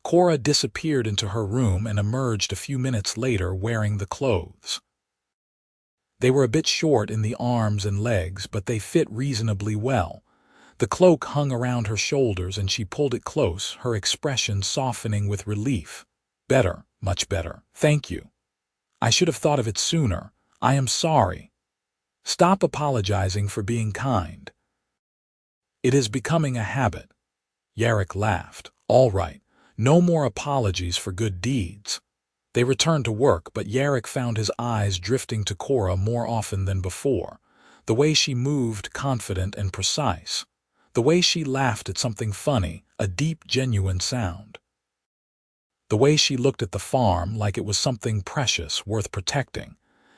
Kora disappeared into her room and emerged a few minutes later wearing the clothes. They were a bit short in the arms and legs, but they fit reasonably well. The cloak hung around her shoulders and she pulled it close, her expression softening with relief. "Better, much better, thank you. I should have thought of it sooner. I am sorry." "Stop apologizing for being kind. It is becoming a habit." Yarrick laughed. "All right, no more apologies for good deeds." They returned to work, but Yarrick found his eyes drifting to Kora more often than before. The way she moved, confident and precise. The way she laughed at something funny, a deep, genuine sound. The way she looked at the farm like it was something precious, worth protecting.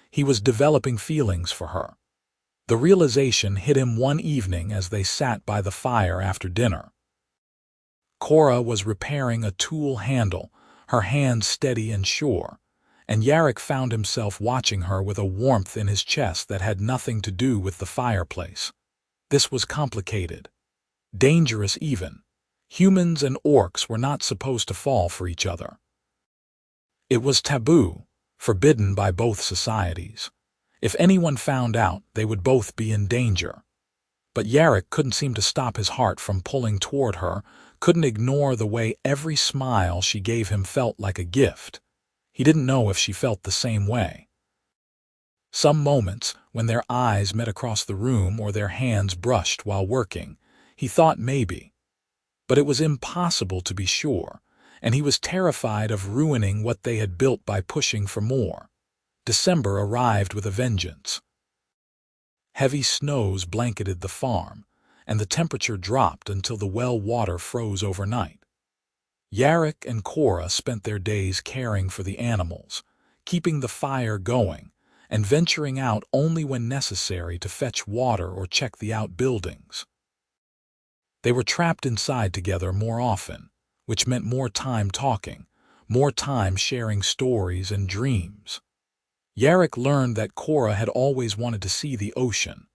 He was developing feelings for her. The realization hit him one evening as they sat by the fire after dinner. Kora was repairing a tool handle, her hands steady and sure, and Yarrick found himself watching her with a warmth in his chest that had nothing to do with the fireplace. This was complicated. Dangerous even. Humans and orcs were not supposed to fall for each other. It was taboo, forbidden by both societies. If anyone found out, they would both be in danger. But Yarrick couldn't seem to stop his heart from pulling toward her, couldn't ignore the way every smile she gave him felt like a gift. He didn't know if she felt the same way. Some moments, when their eyes met across the room or their hands brushed while working, he thought maybe. But it was impossible to be sure, and he was terrified of ruining what they had built by pushing for more. December arrived with a vengeance. Heavy snows blanketed the farm, and the temperature dropped until the well water froze overnight. Yarrick and Kora spent their days caring for the animals, keeping the fire going, and venturing out only when necessary to fetch water or check the outbuildings. They were trapped inside together more often, which meant more time talking, more time sharing stories and dreams. Yarrick learned that Kora had always wanted to see the ocean,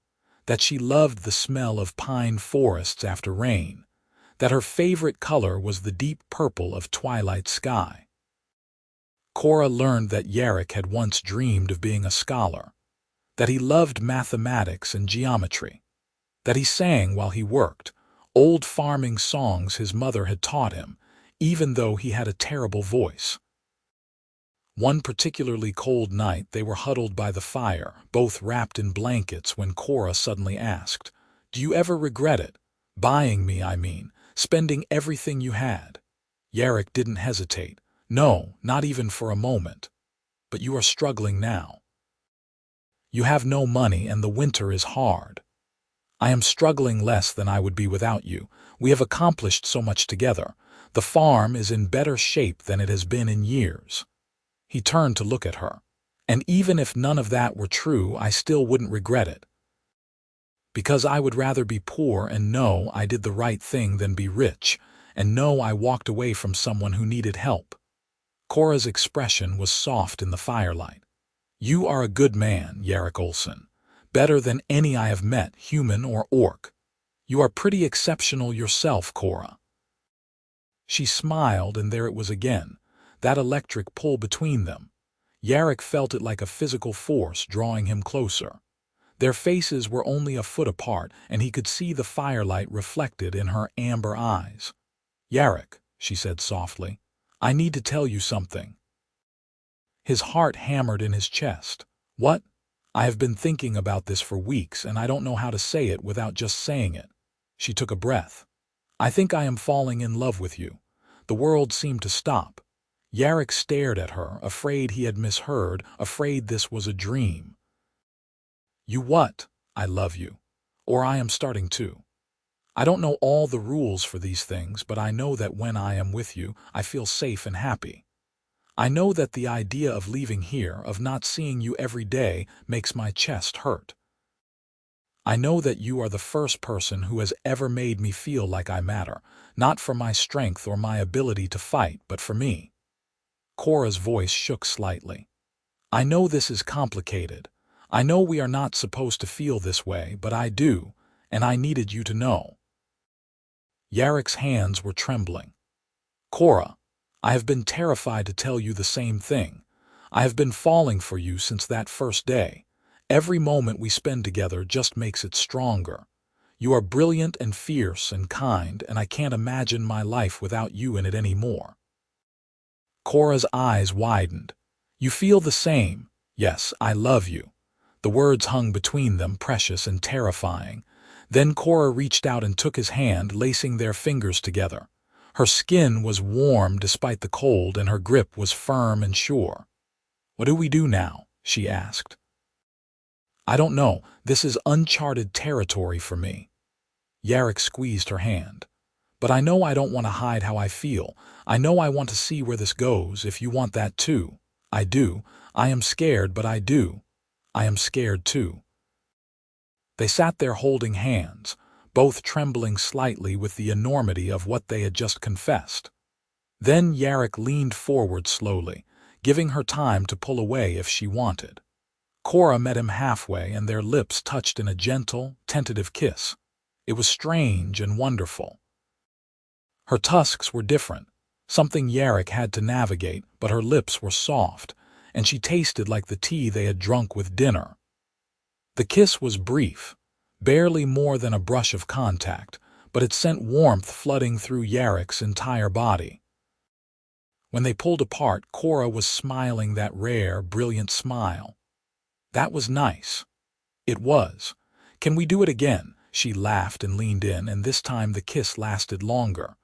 that she loved the smell of pine forests after rain, that her favorite color was the deep purple of twilight sky. Kora learned that Yarrick had once dreamed of being a scholar, that he loved mathematics and geometry, that he sang while he worked, old farming songs his mother had taught him, even though he had a terrible voice. One particularly cold night they were huddled by the fire, both wrapped in blankets, when Kora suddenly asked, "Do you ever regret it? Buying me, I mean, spending everything you had?" Yarrick didn't hesitate. "No, not even for a moment. But you are struggling now. You have no money and the winter is hard. I am struggling less than I would be without you. We have accomplished so much together. The farm is in better shape than it has been in years." He turned to look at her. "And even if none of that were true, I still wouldn't regret it. Because I would rather be poor and know I did the right thing than be rich and know I walked away from someone who needed help." Kora's expression was soft in the firelight. "You are a good man, Yarrick Olsen. Better than any I have met, human or orc. You are pretty exceptional yourself, Kora." She smiled, and there it was again, that electric pull between them. Yarrick felt it like a physical force drawing him closer. Their faces were only a foot apart, and he could see the firelight reflected in her amber eyes. "Yarrick," she said softly, "I need to tell you something." His heart hammered in his chest. "What?" "I have been thinking about this for weeks, and I don't know how to say it without just saying it." She took a breath. "I think I am falling in love with you." The world seemed to stop. Yarrick stared at her, afraid he had misheard, afraid this was a dream. "You what?" "I love you. Or I am starting to." I don't know all the rules for these things, but I know that when I am with you, I feel safe and happy. I know that the idea of leaving here, of not seeing you every day, makes my chest hurt. I know that you are the first person who has ever made me feel like I matter, not for my strength or my ability to fight, but for me." Kora's voice shook slightly. "I know this is complicated. I know we are not supposed to feel this way, but I do, and I needed you to know." Yarrick's hands were trembling. "Kora, I have been terrified to tell you the same thing. I have been falling for you since that first day. Every moment we spend together just makes it stronger. You are brilliant and fierce and kind, and I can't imagine my life without you in it anymore." Kora's eyes widened. "You feel the same. Yes, I love you." The words hung between them, precious and terrifying. Then Kora reached out and took his hand, lacing their fingers together. Her skin was warm despite the cold, and her grip was firm and sure. "What do we do now?" she asked. "I don't know. This is uncharted territory for me." Yarrick squeezed her hand. "But I know I don't want to hide how I feel. I know I want to see where this goes, if you want that too. I do. I am scared, but I do. I am scared too." They sat there holding hands, both trembling slightly with the enormity of what they had just confessed. Then Yarrick leaned forward slowly, giving her time to pull away if she wanted. Kora met him halfway, and their lips touched in a gentle, tentative kiss. It was strange and wonderful. Her tusks were different, something Yarrick had to navigate, but her lips were soft, and she tasted like the tea they had drunk with dinner. The kiss was brief, barely more than a brush of contact, but it sent warmth flooding through Yarrick's entire body. When they pulled apart, Kora was smiling that rare, brilliant smile. "That was nice." It was. "Can we do it again?" She laughed and leaned in, and this time the kiss lasted longer.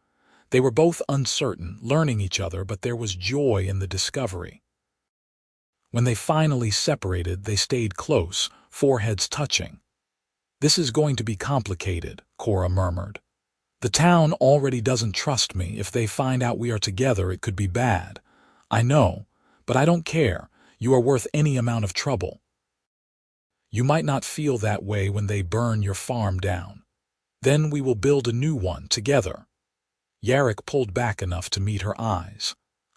They were both uncertain, learning each other, but there was joy in the discovery. When they finally separated, they stayed close, foreheads touching. "This is going to be complicated," Kora murmured. "The town already doesn't trust me. If they find out we are together, it could be bad. I know, but I don't care. You are worth any amount of trouble. You might not feel that way when they burn your farm down. Then we will build a new one together." Yarrick pulled back enough to meet her eyes.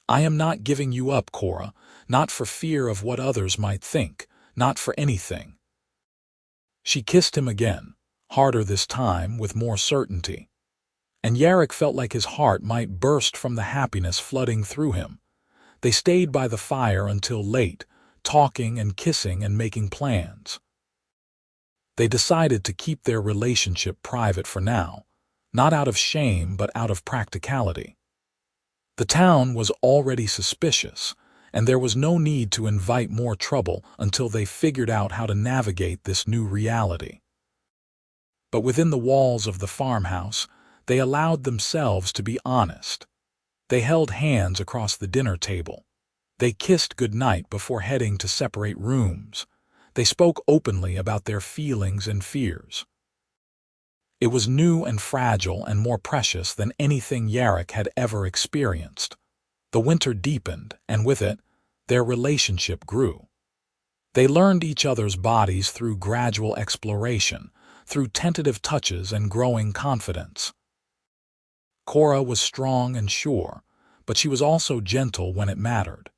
"I am not giving you up, Kora, not for fear of what others might think, not for anything." She kissed him again, harder this time, with more certainty. And Yarrick felt like his heart might burst from the happiness flooding through him. They stayed by the fire until late, talking and kissing and making plans. They decided to keep their relationship private for now, not out of shame but out of practicality. The town was already suspicious, and there was no need to invite more trouble until they figured out how to navigate this new reality. But within the walls of the farmhouse, they allowed themselves to be honest. They held hands across the dinner table. They kissed goodnight before heading to separate rooms. They spoke openly about their feelings and fears. It was new and fragile and more precious than anything Yarrick had ever experienced. The winter deepened, and with it, their relationship grew. They learned each other's bodies through gradual exploration, through tentative touches and growing confidence. Kora was strong and sure, but she was also gentle when it mattered.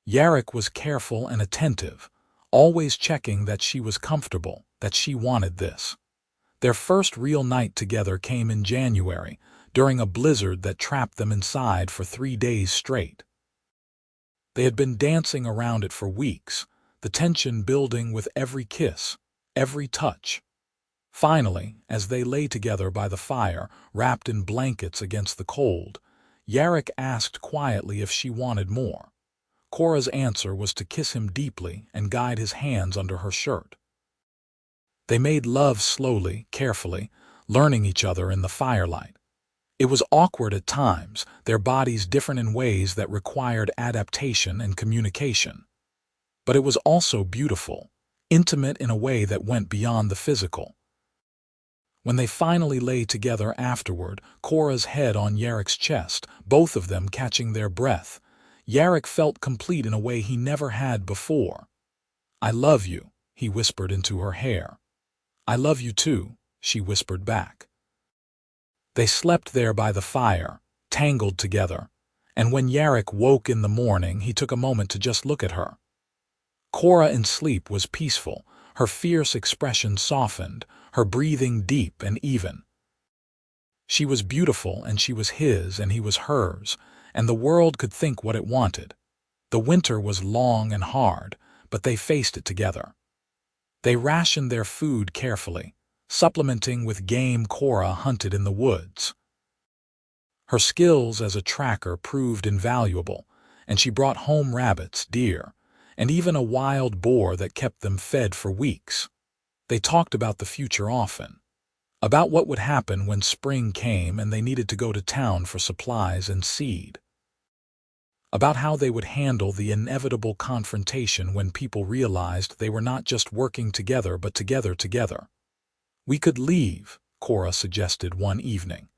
Yarrick was careful and attentive, always checking that she was comfortable, that she wanted this. Their first real night together came in January, during a blizzard that trapped them inside for 3 days straight. They had been dancing around it for weeks, the tension building with every kiss, every touch. Finally, as they lay together by the fire, wrapped in blankets against the cold, Yarrick asked quietly if she wanted more. Kora's answer was to kiss him deeply and guide his hands under her shirt. They made love slowly, carefully, learning each other in the firelight. It was awkward at times, their bodies different in ways that required adaptation and communication. But it was also beautiful, intimate in a way that went beyond the physical. When they finally lay together afterward, Kora's head on Yarrick's chest, both of them catching their breath, Yarrick felt complete in a way he never had before. "I love you," he whispered into her hair. "I love you too," she whispered back. They slept there by the fire, tangled together, and when Yarrick woke in the morning, he took a moment to just look at her. Kora in sleep was peaceful, her fierce expression softened, her breathing deep and even. She was beautiful, and she was his, and he was hers, and the world could think what it wanted. The winter was long and hard, but they faced it together. They rationed their food carefully, supplementing with game Kora hunted in the woods. Her skills as a tracker proved invaluable, and she brought home rabbits, deer, and even a wild boar that kept them fed for weeks. They talked about the future often, about what would happen when spring came and they needed to go to town for supplies and seed, about how they would handle the inevitable confrontation when people realized they were not just working together but together. "We could leave," Kora suggested one evening.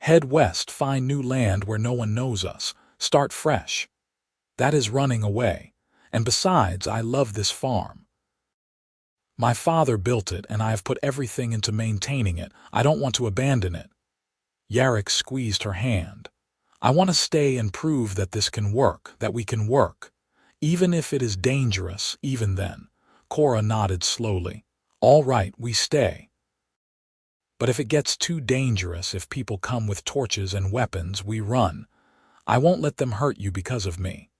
"Head west, find new land where no one knows us, start fresh. That is running away, and besides, I love this farm. My father built it, and I have put everything into maintaining it. I don't want to abandon it." Yarrick squeezed her hand. "I want to stay and prove that this can work, that we can work. Even if it is dangerous, even then." Kora nodded slowly. "All right, we stay. But if it gets too dangerous, if people come with torches and weapons, we run. I won't let them hurt you because of me.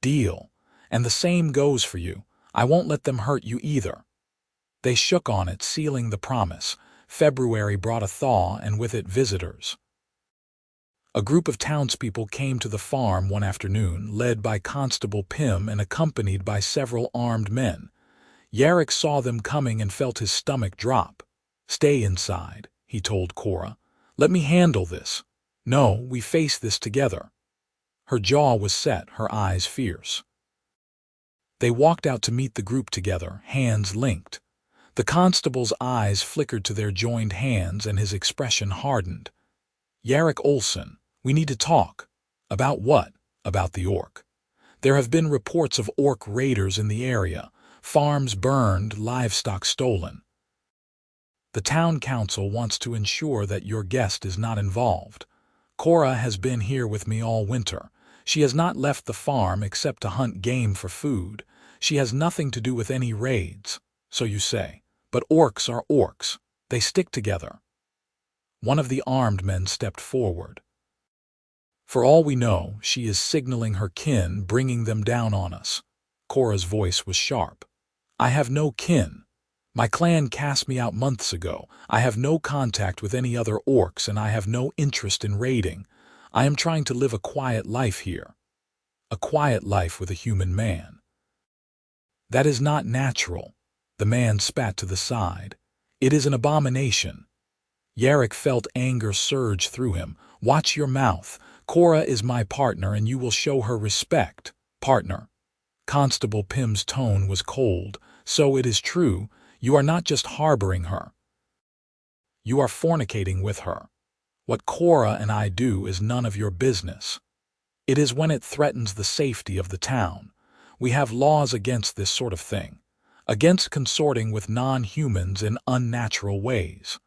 Deal. And the same goes for you. I won't let them hurt you either." They shook on it, sealing the promise. February brought a thaw, and with it visitors. A group of townspeople came to the farm one afternoon, led by Constable Pym and accompanied by several armed men. Yarrick saw them coming and felt his stomach drop. "Stay inside," he told Kora. "Let me handle this. No, we face this together." Her jaw was set, her eyes fierce. They walked out to meet the group together, hands linked. The constable's eyes flickered to their joined hands, and his expression hardened. "Yarrick Olsen, we need to talk." "About what?" "About the orc. There have been reports of orc raiders in the area, farms burned, livestock stolen. The town council wants to ensure that your guest is not involved. Kora has been here with me all winter. She has not left the farm except to hunt game for food. She has nothing to do with any raids, so you say. But orcs are orcs. They stick together." One of the armed men stepped forward. "For all we know, she is signaling her kin, bringing them down on us." Kora's voice was sharp. "I have no kin. My clan cast me out months ago. I have no contact with any other orcs, and I have no interest in raiding. I am trying to live a quiet life here. A quiet life with a human man." "That is not natural." The man spat to the side. "It is an abomination." Yarrick felt anger surge through him. "Watch your mouth. Kora is my partner, and you will show her respect." "Partner." Constable Pym's tone was cold. "So it is true. You are not just harboring her. You are fornicating with her. What Kora and I do is none of your business. It is when it threatens the safety of the town. We have laws against this sort of thing, against consorting with non-humans in unnatural ways.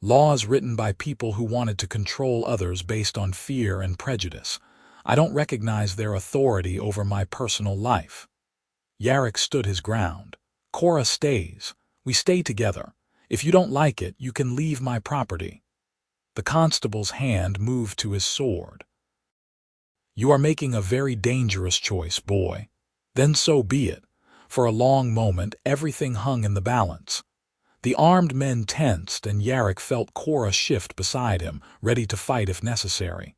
Laws written by people who wanted to control others based on fear and prejudice. I don't recognize their authority over my personal life." Yarrick stood his ground. "Kora stays. We stay together. If you don't like it, you can leave my property." The constable's hand moved to his sword. "You are making a very dangerous choice, boy." "Then so be it." For a long moment, everything hung in the balance. The armed men tensed, and Yarrick felt Kora shift beside him, ready to fight if necessary.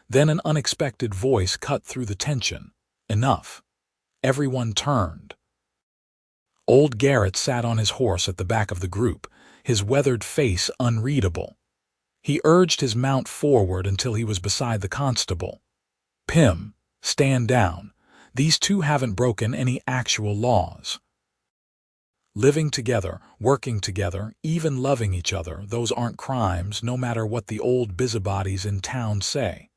Then an unexpected voice cut through the tension. "Enough." Everyone turned. Old Garrett sat on his horse at the back of the group, his weathered face unreadable. He urged his mount forward until he was beside the constable. "Pym, stand down. These two haven't broken any actual laws." Living together, working together, even loving each other, those aren't crimes, no matter what the old busybodies in town say.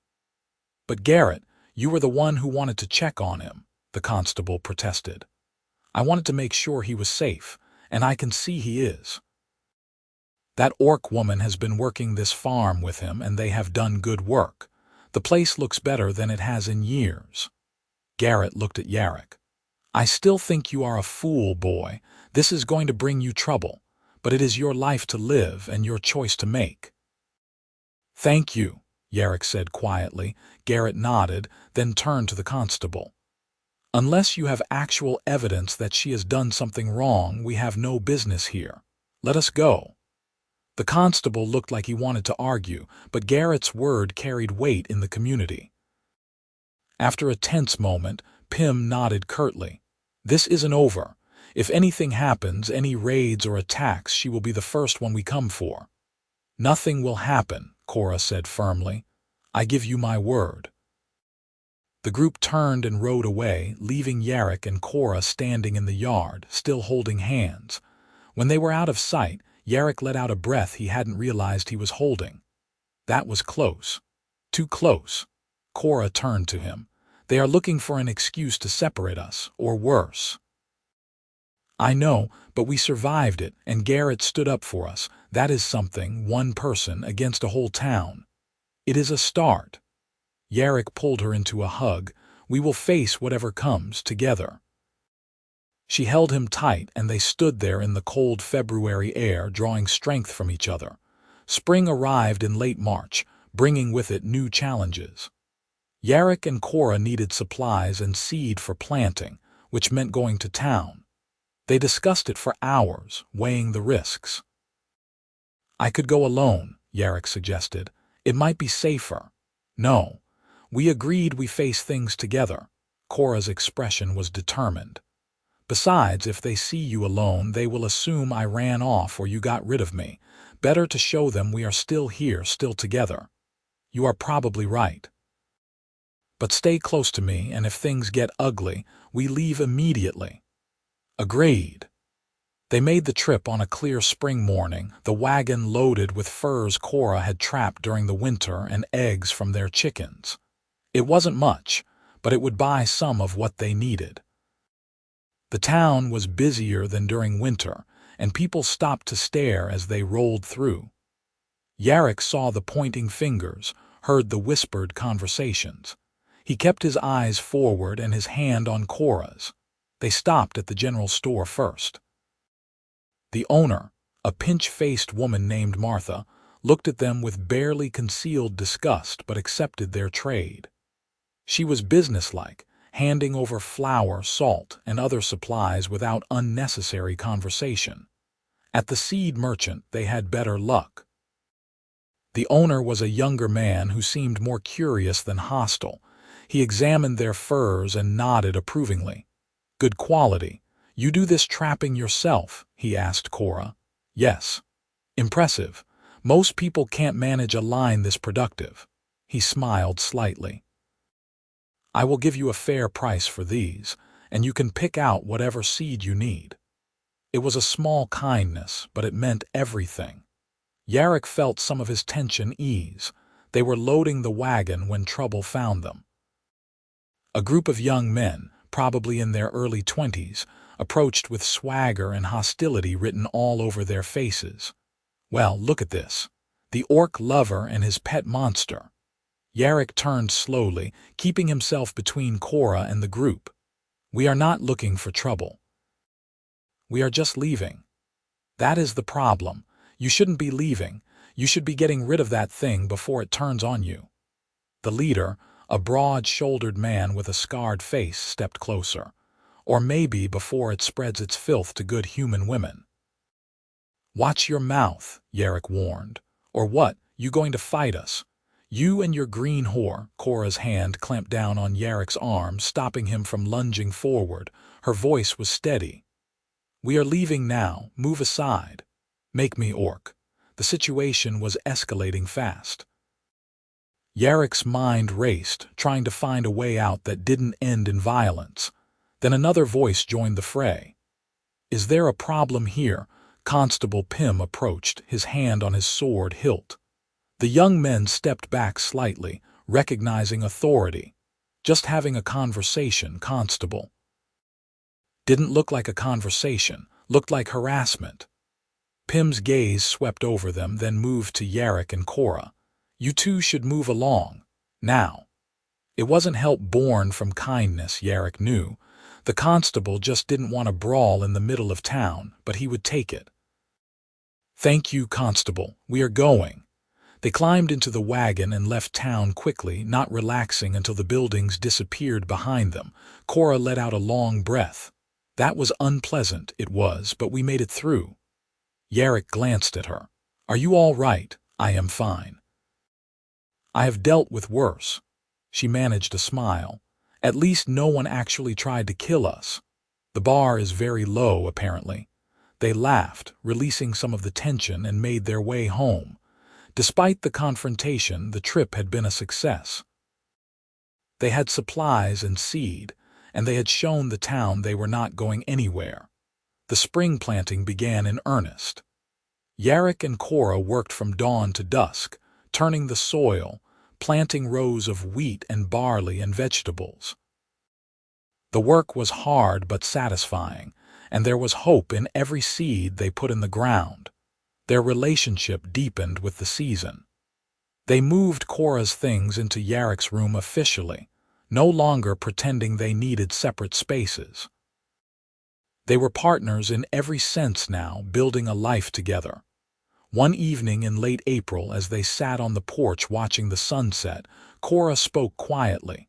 But Garrett, you were the one who wanted to check on him, the constable protested. I wanted to make sure he was safe, and I can see he is. That orc woman has been working this farm with him, and they have done good work. The place looks better than it has in years. Garrett looked at Yarrick. I still think you are a fool, boy. This is going to bring you trouble, but it is your life to live and your choice to make. Thank you, Yarrick said quietly. Garrett nodded, then turned to the constable. Unless you have actual evidence that she has done something wrong, we have no business here. Let us go. The constable looked like he wanted to argue, but Garrett's word carried weight in the community. After a tense moment, Pym nodded curtly. This isn't over. If anything happens, any raids or attacks, she will be the first one we come for. Nothing will happen, Kora said firmly. I give you my word. The group turned and rode away, leaving Yarrick and Kora standing in the yard, still holding hands. When they were out of sight, Yarrick let out a breath he hadn't realized he was holding. That was close. Too close. Kora turned to him. They are looking for an excuse to separate us, or worse. I know, but we survived it, and Garrett stood up for us. That is something, one person against a whole town. It is a start. Yarrick pulled her into a hug. We will face whatever comes together. She held him tight, and they stood there in the cold February air, drawing strength from each other. Spring arrived in late March, bringing with it new challenges. Yarrick and Kora needed supplies and seed for planting, which meant going to town. They discussed it for hours, weighing the risks. I could go alone, Yarrick suggested. It might be safer. No. We agreed we face things together. Kora's expression was determined. Besides, if they see you alone, they will assume I ran off or you got rid of me. Better to show them we are still here, still together. You are probably right. But stay close to me, and if things get ugly, we leave immediately. Agreed. They made the trip on a clear spring morning, the wagon loaded with furs Kora had trapped during the winter and eggs from their chickens. It wasn't much, but it would buy some of what they needed. The town was busier than during winter, and people stopped to stare as they rolled through. Yarrick saw the pointing fingers, heard the whispered conversations. He kept his eyes forward and his hand on Kora's. They stopped at the general store first. The owner, a pinch-faced woman named Martha, looked at them with barely concealed disgust but accepted their trade. She was businesslike, handing over flour, salt, and other supplies without unnecessary conversation. At the seed merchant, they had better luck. The owner was a younger man who seemed more curious than hostile. He examined their furs and nodded approvingly. Good quality. You do this trapping yourself? He asked Kora. Yes. Impressive. Most people can't manage a line this productive. He smiled slightly. I will give you a fair price for these, and you can pick out whatever seed you need. It was a small kindness, but it meant everything. Yarrick felt some of his tension ease. They were loading the wagon when trouble found them. A group of young men, probably in their early 20s, approached with swagger and hostility written all over their faces. Well, look at this. The orc lover and his pet monster. Yarrick turned slowly, keeping himself between Kora and the group. We are not looking for trouble. We are just leaving. That is the problem. You shouldn't be leaving. You should be getting rid of that thing before it turns on you. The leader, a broad-shouldered man with a scarred face, stepped closer. Or maybe before it spreads its filth to good human women. Watch your mouth, Yarrick warned. Or what? You going to fight us? You and your green whore. Kora's hand clamped down on Yarrick's arm, stopping him from lunging forward. Her voice was steady. We are leaving now. Move aside. Make me orc. The situation was escalating fast. Yarrick's mind raced, trying to find a way out that didn't end in violence. Then another voice joined the fray. Is there a problem here? Constable Pym approached, his hand on his sword hilt. The young men stepped back slightly, recognizing authority. Just having a conversation, Constable. Didn't look like a conversation, looked like harassment. Pym's gaze swept over them, then moved to Yarrick and Kora. You two should move along. Now. It wasn't help born from kindness, Yarrick knew. The constable just didn't want a brawl in the middle of town, but he would take it. Thank you, Constable. We are going. They climbed into the wagon and left town quickly, not relaxing until the buildings disappeared behind them. Kora let out a long breath. That was unpleasant, it was, but we made it through. Yarrick glanced at her. Are you all right? I am fine. I have dealt with worse. She managed a smile. At least no one actually tried to kill us. The bar is very low, apparently. They laughed, releasing some of the tension, and made their way home. Despite the confrontation, the trip had been a success. They had supplies and seed, and they had shown the town they were not going anywhere. The spring planting began in earnest. Yarrick and Kora worked from dawn to dusk, turning the soil, planting rows of wheat and barley and vegetables. The work was hard but satisfying, and there was hope in every seed they put in the ground. Their relationship deepened with the season. They moved Kora's things into Yarrick's room officially, no longer pretending they needed separate spaces. They were partners in every sense now, building a life together. One evening in late April, as they sat on the porch watching the sunset, Kora spoke quietly.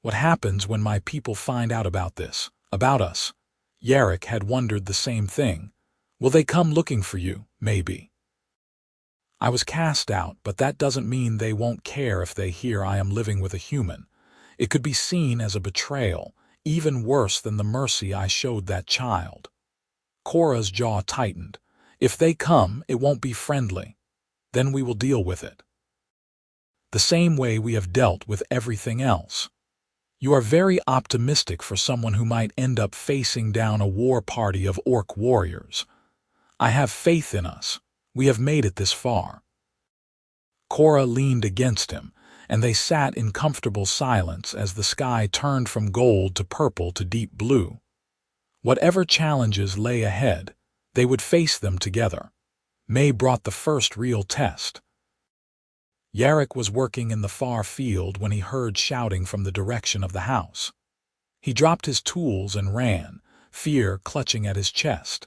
What happens when my people find out about this, about us? Yarrick had wondered the same thing. Will they come looking for you, maybe? I was cast out, but that doesn't mean they won't care if they hear I am living with a human. It could be seen as a betrayal, even worse than the mercy I showed that child. Kora's jaw tightened. If they come, it won't be friendly. Then we will deal with it. The same way we have dealt with everything else. You are very optimistic for someone who might end up facing down a war party of orc warriors. I have faith in us. We have made it this far. Kora leaned against him, and they sat in comfortable silence as the sky turned from gold to purple to deep blue. Whatever challenges lay ahead, they would face them together. May brought the first real test. Yarrick was working in the far field when he heard shouting from the direction of the house. He dropped his tools and ran, fear clutching at his chest.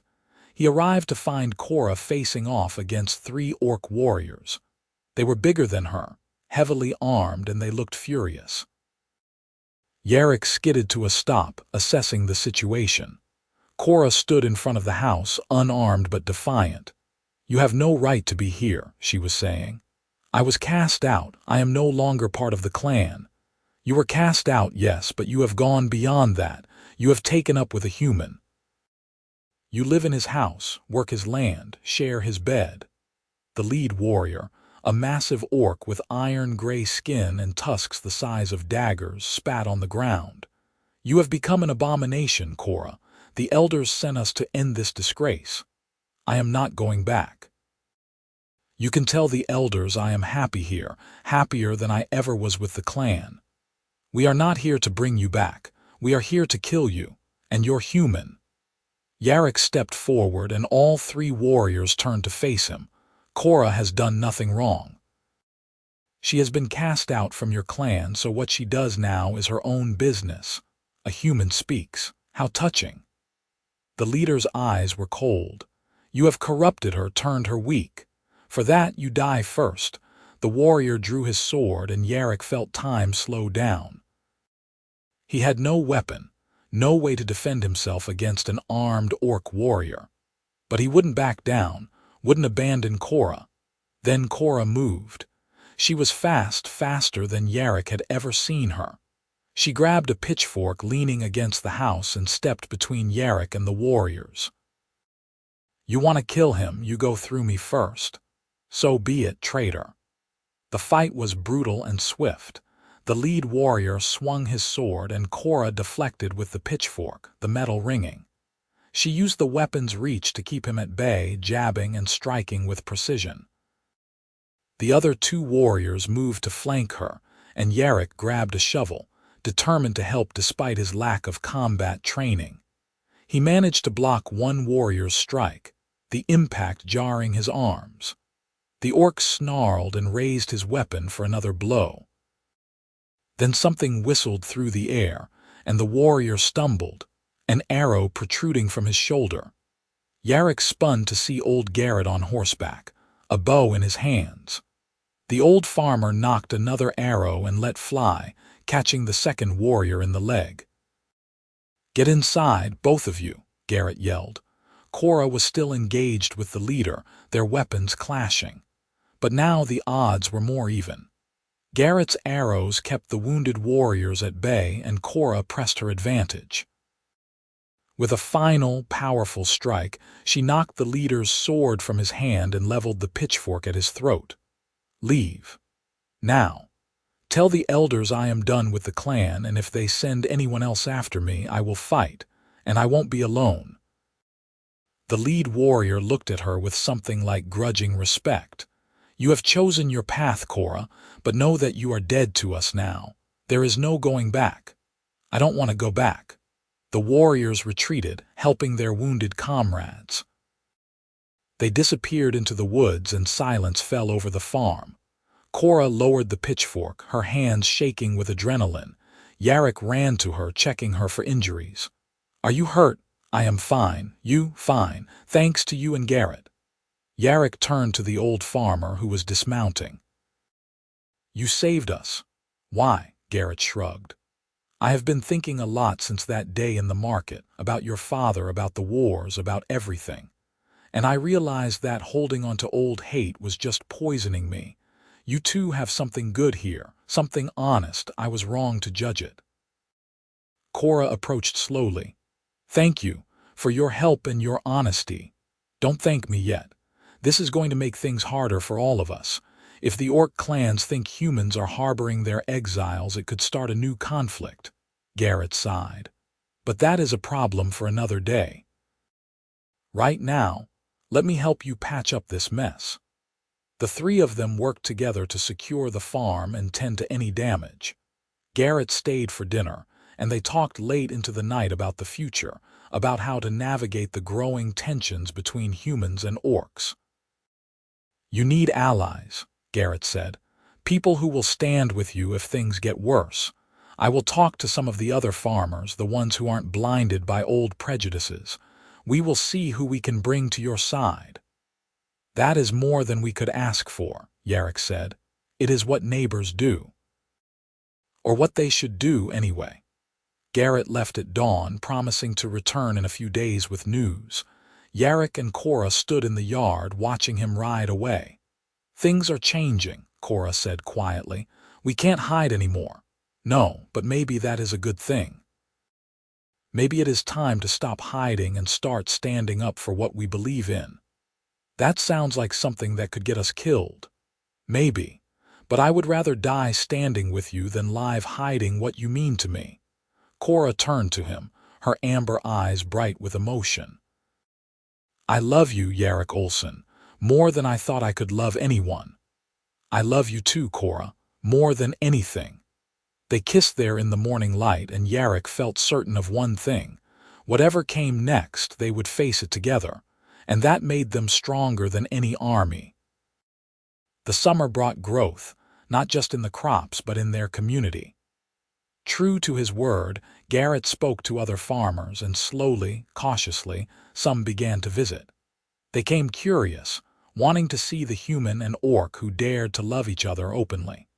He arrived to find Kora facing off against 3 orc warriors. They were bigger than her, heavily armed, and they looked furious. Yarrick skidded to a stop, assessing the situation. Kora stood in front of the house, unarmed but defiant. You have no right to be here, she was saying. I was cast out. I am no longer part of the clan. You were cast out, yes, but you have gone beyond that. You have taken up with a human. You live in his house, work his land, share his bed. The lead warrior, a massive orc with iron-gray skin and tusks the size of daggers, spat on the ground. You have become an abomination, Kora. The elders sent us to end this disgrace. I am not going back. You can tell the elders I am happy here, happier than I ever was with the clan. We are not here to bring you back. We are here to kill you, and you're human. Yarrick stepped forward, and all 3 warriors turned to face him. Kora has done nothing wrong. She has been cast out from your clan, so what she does now is her own business. A human speaks. How touching. The leader's eyes were cold. You have corrupted her, turned her weak. For that you die first. The warrior drew his sword, and Yarrick felt time slow down. He had no weapon, no way to defend himself against an armed orc warrior. But he wouldn't back down, wouldn't abandon Kora. Then Kora moved. She was fast, faster than Yarrick had ever seen her. She grabbed a pitchfork leaning against the house and stepped between Yarrick and the warriors. You want to kill him, you go through me first. So be it, traitor. The fight was brutal and swift. The lead warrior swung his sword, and Kora deflected with the pitchfork, the metal ringing. She used the weapon's reach to keep him at bay, jabbing and striking with precision. The other two warriors moved to flank her, and Yarrick grabbed a shovel, determined to help despite his lack of combat training. He managed to block one warrior's strike, the impact jarring his arms. The orc snarled and raised his weapon for another blow. Then something whistled through the air, and the warrior stumbled, an arrow protruding from his shoulder. Yarrick spun to see old Garrett on horseback, a bow in his hands. The old farmer knocked another arrow and let fly, catching the second warrior in the leg. "Get inside, both of you," Garrett yelled. Kora was still engaged with the leader, their weapons clashing. But now the odds were more even. Garrett's arrows kept the wounded warriors at bay, and Kora pressed her advantage. With a final, powerful strike, she knocked the leader's sword from his hand and leveled the pitchfork at his throat. "Leave. Now. Tell the elders I am done with the clan, and if they send anyone else after me, I will fight, and I won't be alone." The lead warrior looked at her with something like grudging respect. "You have chosen your path, Kora, but know that you are dead to us now. There is no going back." "I don't want to go back." The warriors retreated, helping their wounded comrades. They disappeared into the woods, and silence fell over the farm. Kora lowered the pitchfork, her hands shaking with adrenaline. Yarrick ran to her, checking her for injuries. "Are you hurt?" "I am fine." "You?" "Fine, thanks to you and Garrett." Yarrick turned to the old farmer, who was dismounting. "You saved us." "Why?" Garrett shrugged. "I have been thinking a lot since that day in the market, about your father, about the wars, about everything. And I realized that holding on to old hate was just poisoning me. You two have something good here, something honest. I was wrong to judge it." Kora approached slowly. "Thank you for your help and your honesty." "Don't thank me yet. This is going to make things harder for all of us. If the orc clans think humans are harboring their exiles, it could start a new conflict." Garrett sighed. "But that is a problem for another day. Right now, let me help you patch up this mess." The three of them worked together to secure the farm and tend to any damage. Garrett stayed for dinner, and they talked late into the night about the future, about how to navigate the growing tensions between humans and orcs. "You need allies," Garrett said. "People who will stand with you if things get worse. I will talk to some of the other farmers, the ones who aren't blinded by old prejudices. We will see who we can bring to your side." "That is more than we could ask for," Yarrick said. "It is what neighbors do. Or what they should do anyway." Garrett left at dawn, promising to return in a few days with news. Yarrick and Kora stood in the yard, watching him ride away. "Things are changing," Kora said quietly. "We can't hide anymore." "No, but maybe that is a good thing. Maybe it is time to stop hiding and start standing up for what we believe in." "That sounds like something that could get us killed." "Maybe, but I would rather die standing with you than live hiding what you mean to me." Kora turned to him, her amber eyes bright with emotion. "I love you, Yarrick Olsen, more than I thought I could love anyone." "I love you too, Kora, more than anything." They kissed there in the morning light, and Yarrick felt certain of one thing. Whatever came next, they would face it together, and that made them stronger than any army. The summer brought growth, not just in the crops but in their community. True to his word, Garrett spoke to other farmers, and slowly, cautiously, some began to visit. They came curious, wanting to see the human and orc who dared to love each other openly.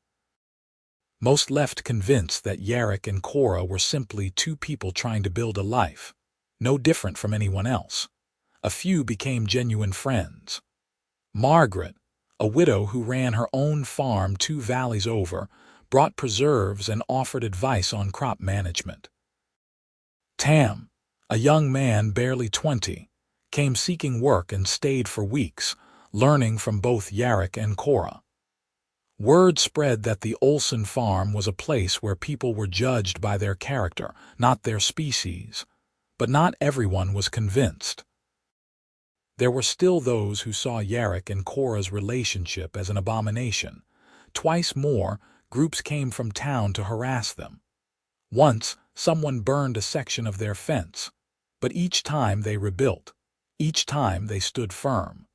Most left convinced that Yarrick and Kora were simply two people trying to build a life, no different from anyone else. A few became genuine friends. Margaret, a widow who ran her own farm 2 valleys over, brought preserves and offered advice on crop management. Tam, a young man barely 20, came seeking work and stayed for weeks, learning from both Yarrick and Kora. Word spread that the Olsen farm was a place where people were judged by their character, not their species. but not everyone was convinced. There were still those who saw Yarrick and Kora's relationship as an abomination. Twice more, groups came from town to harass them. Once, someone burned a section of their fence, but each time they rebuilt. Each time they stood firm.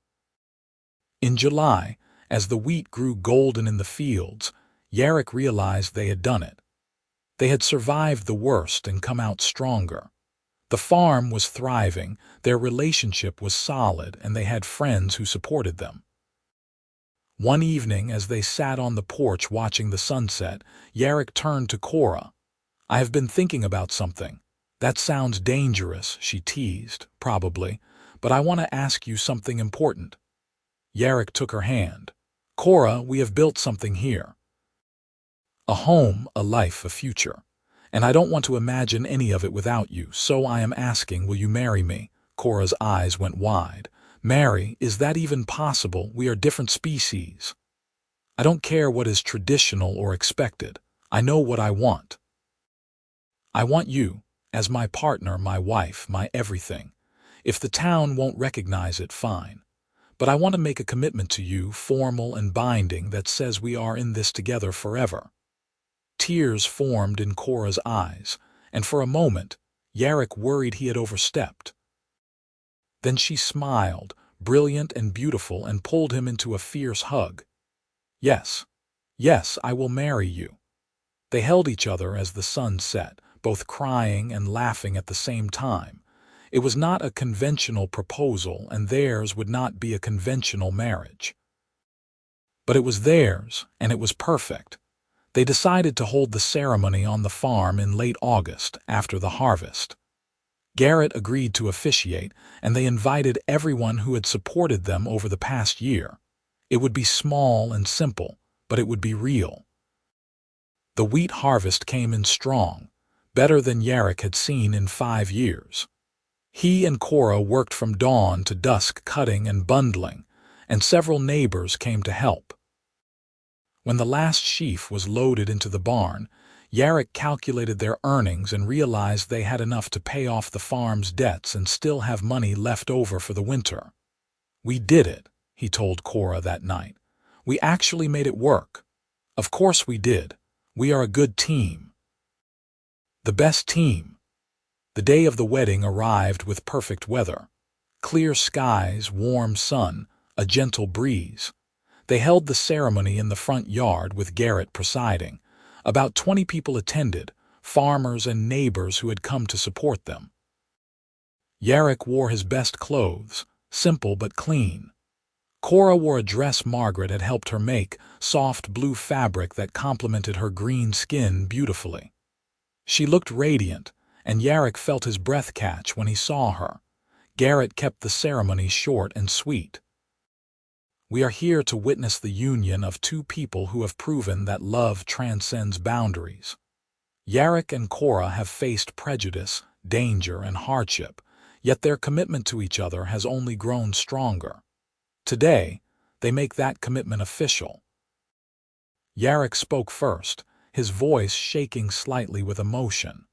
In July, as the wheat grew golden in the fields, Yarrick realized they had done it. They had survived the worst and come out stronger. The farm was thriving, their relationship was solid, and they had friends who supported them. One evening, as they sat on the porch watching the sunset, Yarrick turned to Kora. "I have been thinking about something. That sounds dangerous," she teased, "probably, but I want to ask you something important." Yarrick took her hand. "Kora, we have built something here. A home, a life, a future. And I don't want to imagine any of it without you, so I am asking, will you marry me?" Kora's eyes went wide. "Marry? Is that even possible? We are different species. I don't care what is traditional or expected. I know what I want. I want you, as my partner, my wife, my everything. If the town won't recognize it, fine. But I want to make a commitment to you, formal and binding, that says we are in this together forever." Tears formed in Kora's eyes, and for a moment, Yarrick worried he had overstepped. Then she smiled, brilliant and beautiful, and pulled him into a fierce hug. "Yes, yes, I will marry you." They held each other as the sun set, both crying and laughing at the same time. It was not a conventional proposal, and theirs would not be a conventional marriage. But it was theirs, and it was perfect. They decided to hold the ceremony on the farm in late August, after the harvest. Garrett agreed to officiate, and they invited everyone who had supported them over the past year. It would be small and simple, but it would be real. The wheat harvest came in strong, better than Yarrick had seen in 5 years. He and Kora worked from dawn to dusk cutting and bundling, and several neighbors came to help. When the last sheaf was loaded into the barn, Yarrick calculated their earnings and realized they had enough to pay off the farm's debts and still have money left over for the winter. "We did it," he told Kora that night. "We actually made it work. Of course we did. We are a good team. The best team." The day of the wedding arrived with perfect weather. Clear skies, warm sun, a gentle breeze. They held the ceremony in the front yard with Garrett presiding. About 20 people attended, farmers and neighbors who had come to support them. Yarrick wore his best clothes, simple but clean. Kora wore a dress Margaret had helped her make, soft blue fabric that complemented her green skin beautifully. She looked radiant, and Yarrick felt his breath catch when he saw her. Garrett kept the ceremony short and sweet. "We are here to witness the union of two people who have proven that love transcends boundaries. Yarrick and Kora have faced prejudice, danger, and hardship, yet their commitment to each other has only grown stronger. Today, they make that commitment official." Yarrick spoke first, his voice shaking slightly with emotion.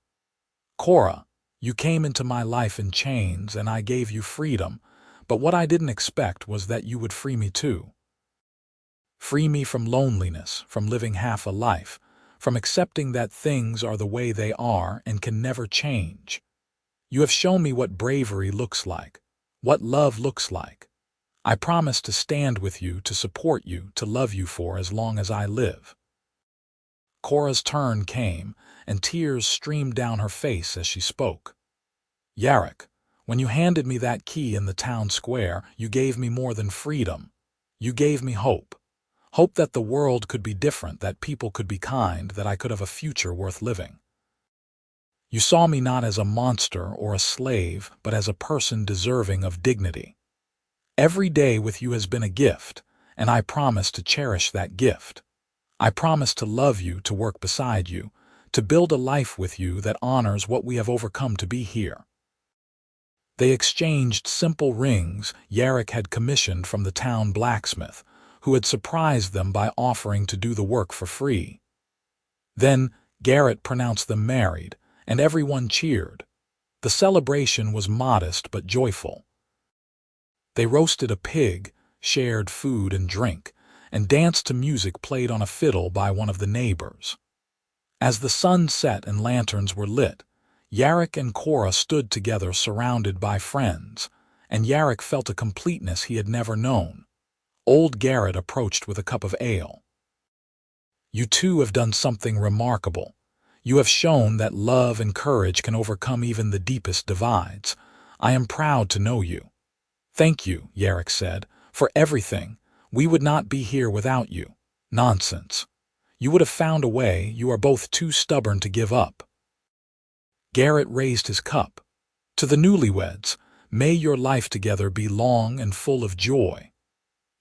"Kora, you came into my life in chains, and I gave you freedom. But what I didn't expect was that you would free me too. Free me from loneliness, from living half a life, from accepting that things are the way they are and can never change. You have shown me what bravery looks like, what love looks like. I promise to stand with you, to support you, to love you for as long as I live." Kora's turn came, and tears streamed down her face as she spoke. "Yarrick, when you handed me that key in the town square, you gave me more than freedom. You gave me hope. Hope that the world could be different, that people could be kind, that I could have a future worth living. You saw me not as a monster or a slave, but as a person deserving of dignity. Every day with you has been a gift, and I promise to cherish that gift. I promise to love you, to work beside you, to build a life with you that honors what we have overcome to be here." They exchanged simple rings Yarrick had commissioned from the town blacksmith, who had surprised them by offering to do the work for free. Then Garrett pronounced them married, and everyone cheered. The celebration was modest but joyful. They roasted a pig, shared food and drink, and danced to music played on a fiddle by one of the neighbors. As the sun set and lanterns were lit, Yarrick and Kora stood together surrounded by friends, and Yarrick felt a completeness he had never known. Old Garrett approached with a cup of ale. "You two have done something remarkable. You have shown that love and courage can overcome even the deepest divides. I am proud to know you." "Thank you," Yarrick said, "for everything. We would not be here without you." "Nonsense. You would have found a way. You are both too stubborn to give up." Garrett raised his cup. "To the newlyweds, may your life together be long and full of joy."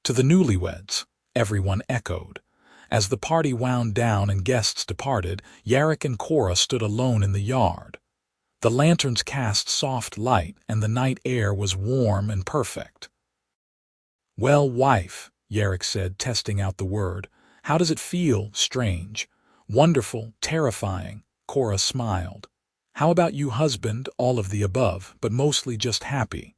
"To the newlyweds," everyone echoed. As the party wound down and guests departed, Yarrick and Kora stood alone in the yard. The lanterns cast soft light, and the night air was warm and perfect. "Well, wife," Yarrick said, testing out the word, "how does it feel? Strange, wonderful, terrifying?" Kora smiled. "How about you, husband?" "All of the above, but mostly just happy."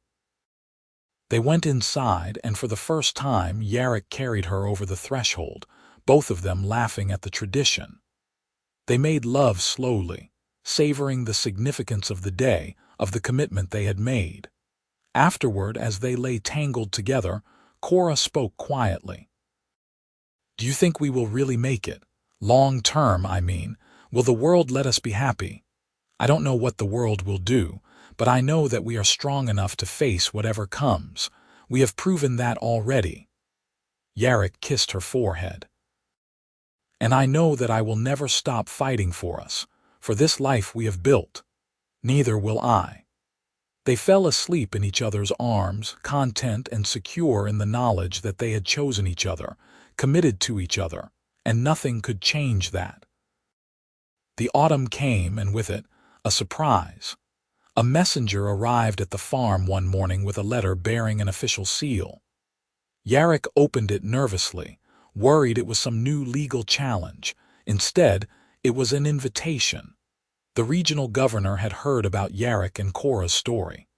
They went inside, and for the first time Yarrick carried her over the threshold, both of them laughing at the tradition. They made love slowly, savoring the significance of the day, of the commitment they had made. Afterward, as they lay tangled together, Kora spoke quietly. "Do you think we will really make it? Long term, I mean. Will the world let us be happy? I don't know what the world will do, but I know that we are strong enough to face whatever comes. We have proven that already." Yarrick kissed her forehead. "And I know that I will never stop fighting for us, for this life we have built. Neither will I." They fell asleep in each other's arms, content and secure in the knowledge that they had chosen each other, committed to each other, and nothing could change that. The autumn came, and with it, a surprise. A messenger arrived at the farm one morning with a letter bearing an official seal. Yarrick opened it nervously, worried it was some new legal challenge. Instead, it was an invitation. The regional governor had heard about Yarrick and Kora's story.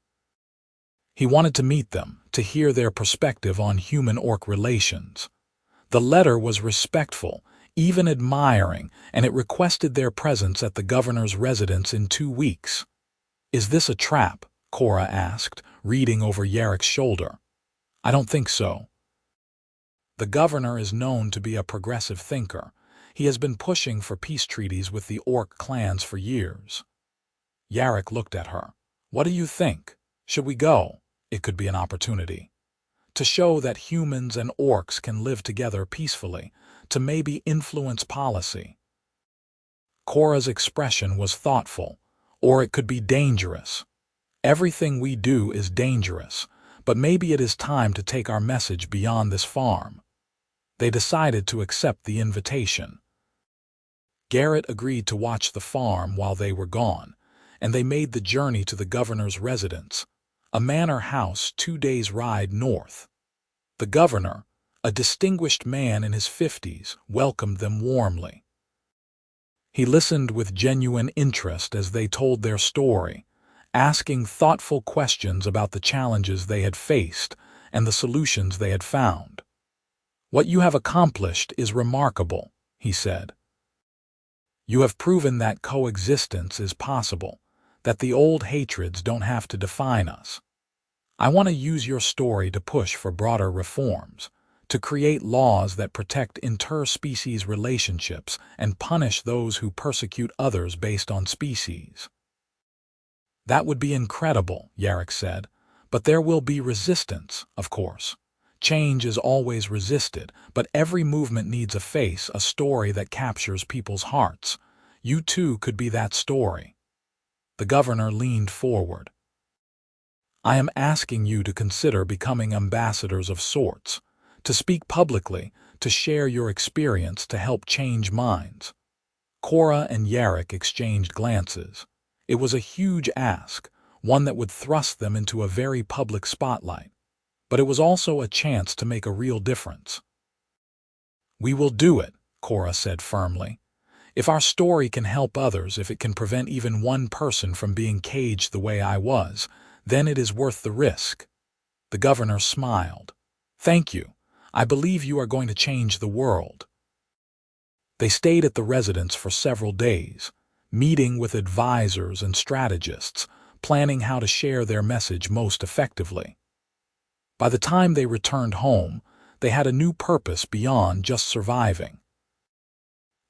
He wanted to meet them, to hear their perspective on human-orc relations. The letter was respectful, even admiring, and it requested their presence at the governor's residence in 2 weeks. "Is this a trap?" Kora asked, reading over Yarrick's shoulder. "I don't think so. The governor is known to be a progressive thinker. He has been pushing for peace treaties with the orc clans for years." Yarrick looked at her. "What do you think? Should we go? It could be an opportunity. To show that humans and orcs can live together peacefully, to maybe influence policy." Kora's expression was thoughtful. "Or it could be dangerous. Everything we do is dangerous, but maybe it is time to take our message beyond this farm." They decided to accept the invitation. Garrett agreed to watch the farm while they were gone, and they made the journey to the governor's residence, a manor house 2 days' ride north. The governor, a distinguished man in his 50s, welcomed them warmly. He listened with genuine interest as they told their story, asking thoughtful questions about the challenges they had faced and the solutions they had found. "What you have accomplished is remarkable," he said. "You have proven that coexistence is possible, that the old hatreds don't have to define us. I want to use your story to push for broader reforms, to create laws that protect interspecies relationships and punish those who persecute others based on species." "That would be incredible," Yarrick said, "but there will be resistance, of course. Change is always resisted, but every movement needs a face, a story that captures people's hearts. You too could be that story." The governor leaned forward. "I am asking you to consider becoming ambassadors of sorts, to speak publicly, to share your experience to help change minds." Kora and Yarrick exchanged glances. It was a huge ask, one that would thrust them into a very public spotlight. But it was also a chance to make a real difference. "We will do it," Kora said firmly. If our story can help others, if it can prevent even one person from being caged the way I was, then it is worth the risk." The governor smiled. "Thank you. I believe you are going to change the world." They stayed at the residence for several days, meeting with advisors and strategists, planning how to share their message most effectively. By the time they returned home, they had a new purpose beyond just surviving.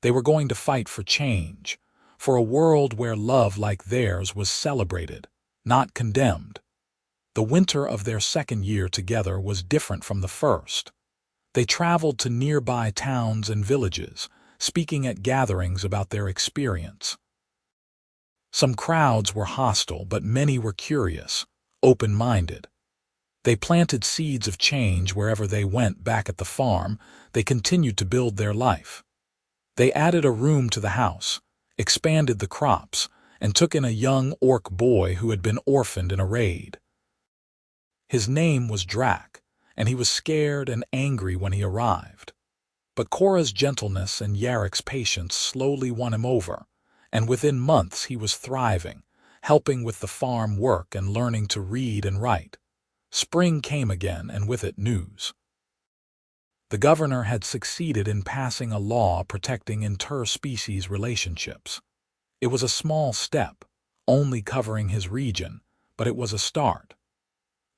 They were going to fight for change, for a world where love like theirs was celebrated, not condemned. The winter of their second year together was different from the first. They traveled to nearby towns and villages, speaking at gatherings about their experience. Some crowds were hostile, but many were curious, open-minded. They planted seeds of change wherever they went. Back at the farm, they continued to build their life. They added a room to the house, expanded the crops, and took in a young orc boy who had been orphaned in a raid. His name was Drac, and he was scared and angry when he arrived. But Kora's gentleness and Yarrick's patience slowly won him over, and within months he was thriving, helping with the farm work and learning to read and write. Spring came again, and with it news. The governor had succeeded in passing a law protecting interspecies relationships. It was a small step, only covering his region, but it was a start.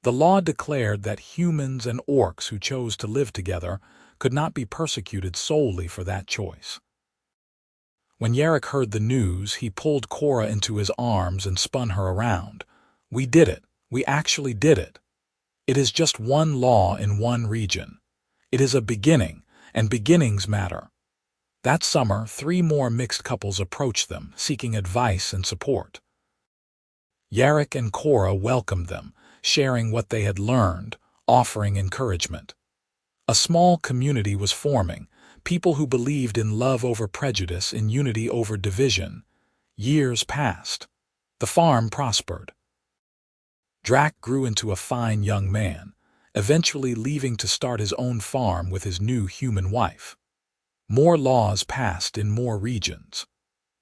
The law declared that humans and orcs who chose to live together could not be persecuted solely for that choice. When Yarrick heard the news, he pulled Kora into his arms and spun her around. "We did it. We actually did it. It is just one law in one region. It is a beginning, and beginnings matter." That summer, 3 more mixed couples approached them, seeking advice and support. Yarrick and Kora welcomed them, sharing what they had learned, offering encouragement. A small community was forming, people who believed in love over prejudice, in unity over division. Years passed. The farm prospered. Drac grew into a fine young man, eventually leaving to start his own farm with his new human wife. More laws passed in more regions.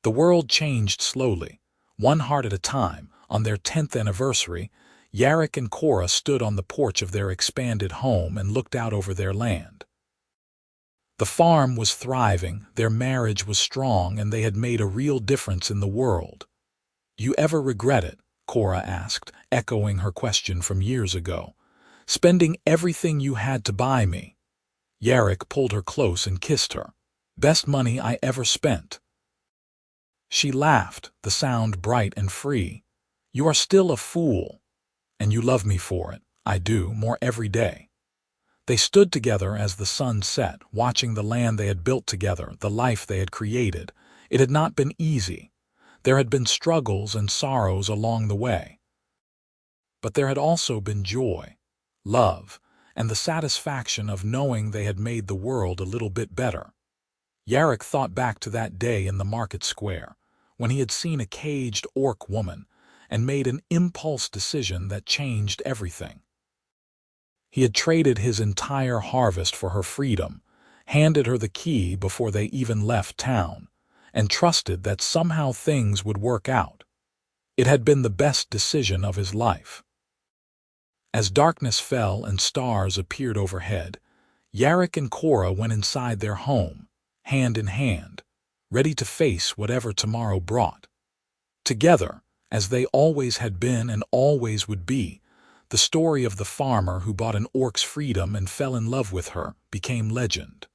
The world changed slowly, one heart at a time. On their 10th anniversary, Yarrick and Kora stood on the porch of their expanded home and looked out over their land. The farm was thriving, their marriage was strong, and they had made a real difference in the world. "You ever regret it?" Kora asked, echoing her question from years ago. "Spending everything you had to buy me?" Yarrick pulled her close and kissed her. "Best money I ever spent." She laughed, the sound bright and free. "You are still a fool. And you love me for it." "I do, more every day." They stood together as the sun set, watching the land they had built together, the life they had created. It had not been easy. There had been struggles and sorrows along the way. But there had also been joy, love, and the satisfaction of knowing they had made the world a little bit better. Yarrick thought back to that day in the market square, when he had seen a caged orc woman, and made an impulse decision that changed everything. He had traded his entire harvest for her freedom, handed her the key before they even left town, and trusted that somehow things would work out. It had been the best decision of his life. As darkness fell and stars appeared overhead, Yarrick and Kora went inside their home, hand in hand, ready to face whatever tomorrow brought. Together, as they always had been and always would be, the story of the farmer who bought an orc's freedom and fell in love with her became legend.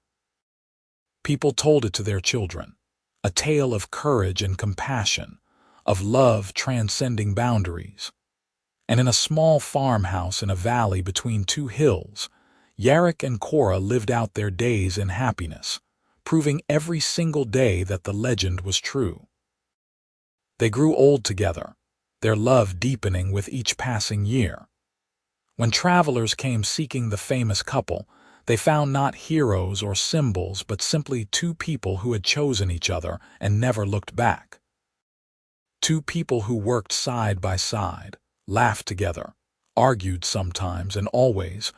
People told it to their children, a tale of courage and compassion, of love transcending boundaries. And in a small farmhouse in a valley between 2 hills, Yarrick and Kora lived out their days in happiness, proving every single day that the legend was true. They grew old together, their love deepening with each passing year. When travelers came seeking the famous couple, they found not heroes or symbols but simply 2 people who had chosen each other and never looked back. 2 people who worked side by side, laughed together, argued sometimes, and always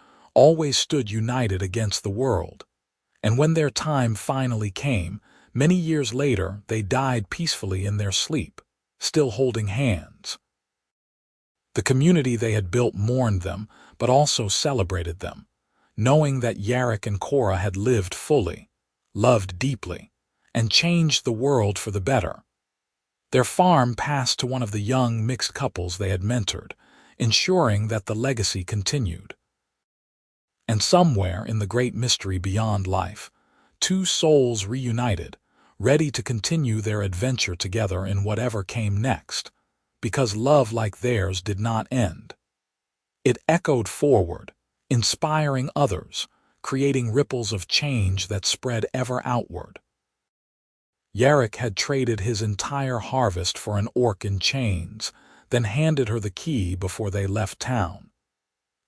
stood united against the world. And when their time finally came, Many years later, they died peacefully in their sleep, still holding hands. The community they had built mourned them, but also celebrated them, knowing that Yarrick and Kora had lived fully, loved deeply, and changed the world for the better. Their farm passed to one of the young mixed couples they had mentored, ensuring that the legacy continued. And somewhere in the great mystery beyond life, two souls reunited, ready to continue their adventure together in whatever came next, because love like theirs did not end. It echoed forward, inspiring others, creating ripples of change that spread ever outward. Yarrick had traded his entire harvest for an orc in chains, then handed her the key before they left town.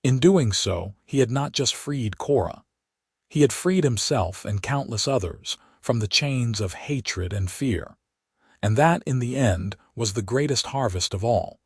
In doing so, he had not just freed Kora. He had freed himself and countless others from the chains of hatred and fear. And that, in the end, was the greatest harvest of all.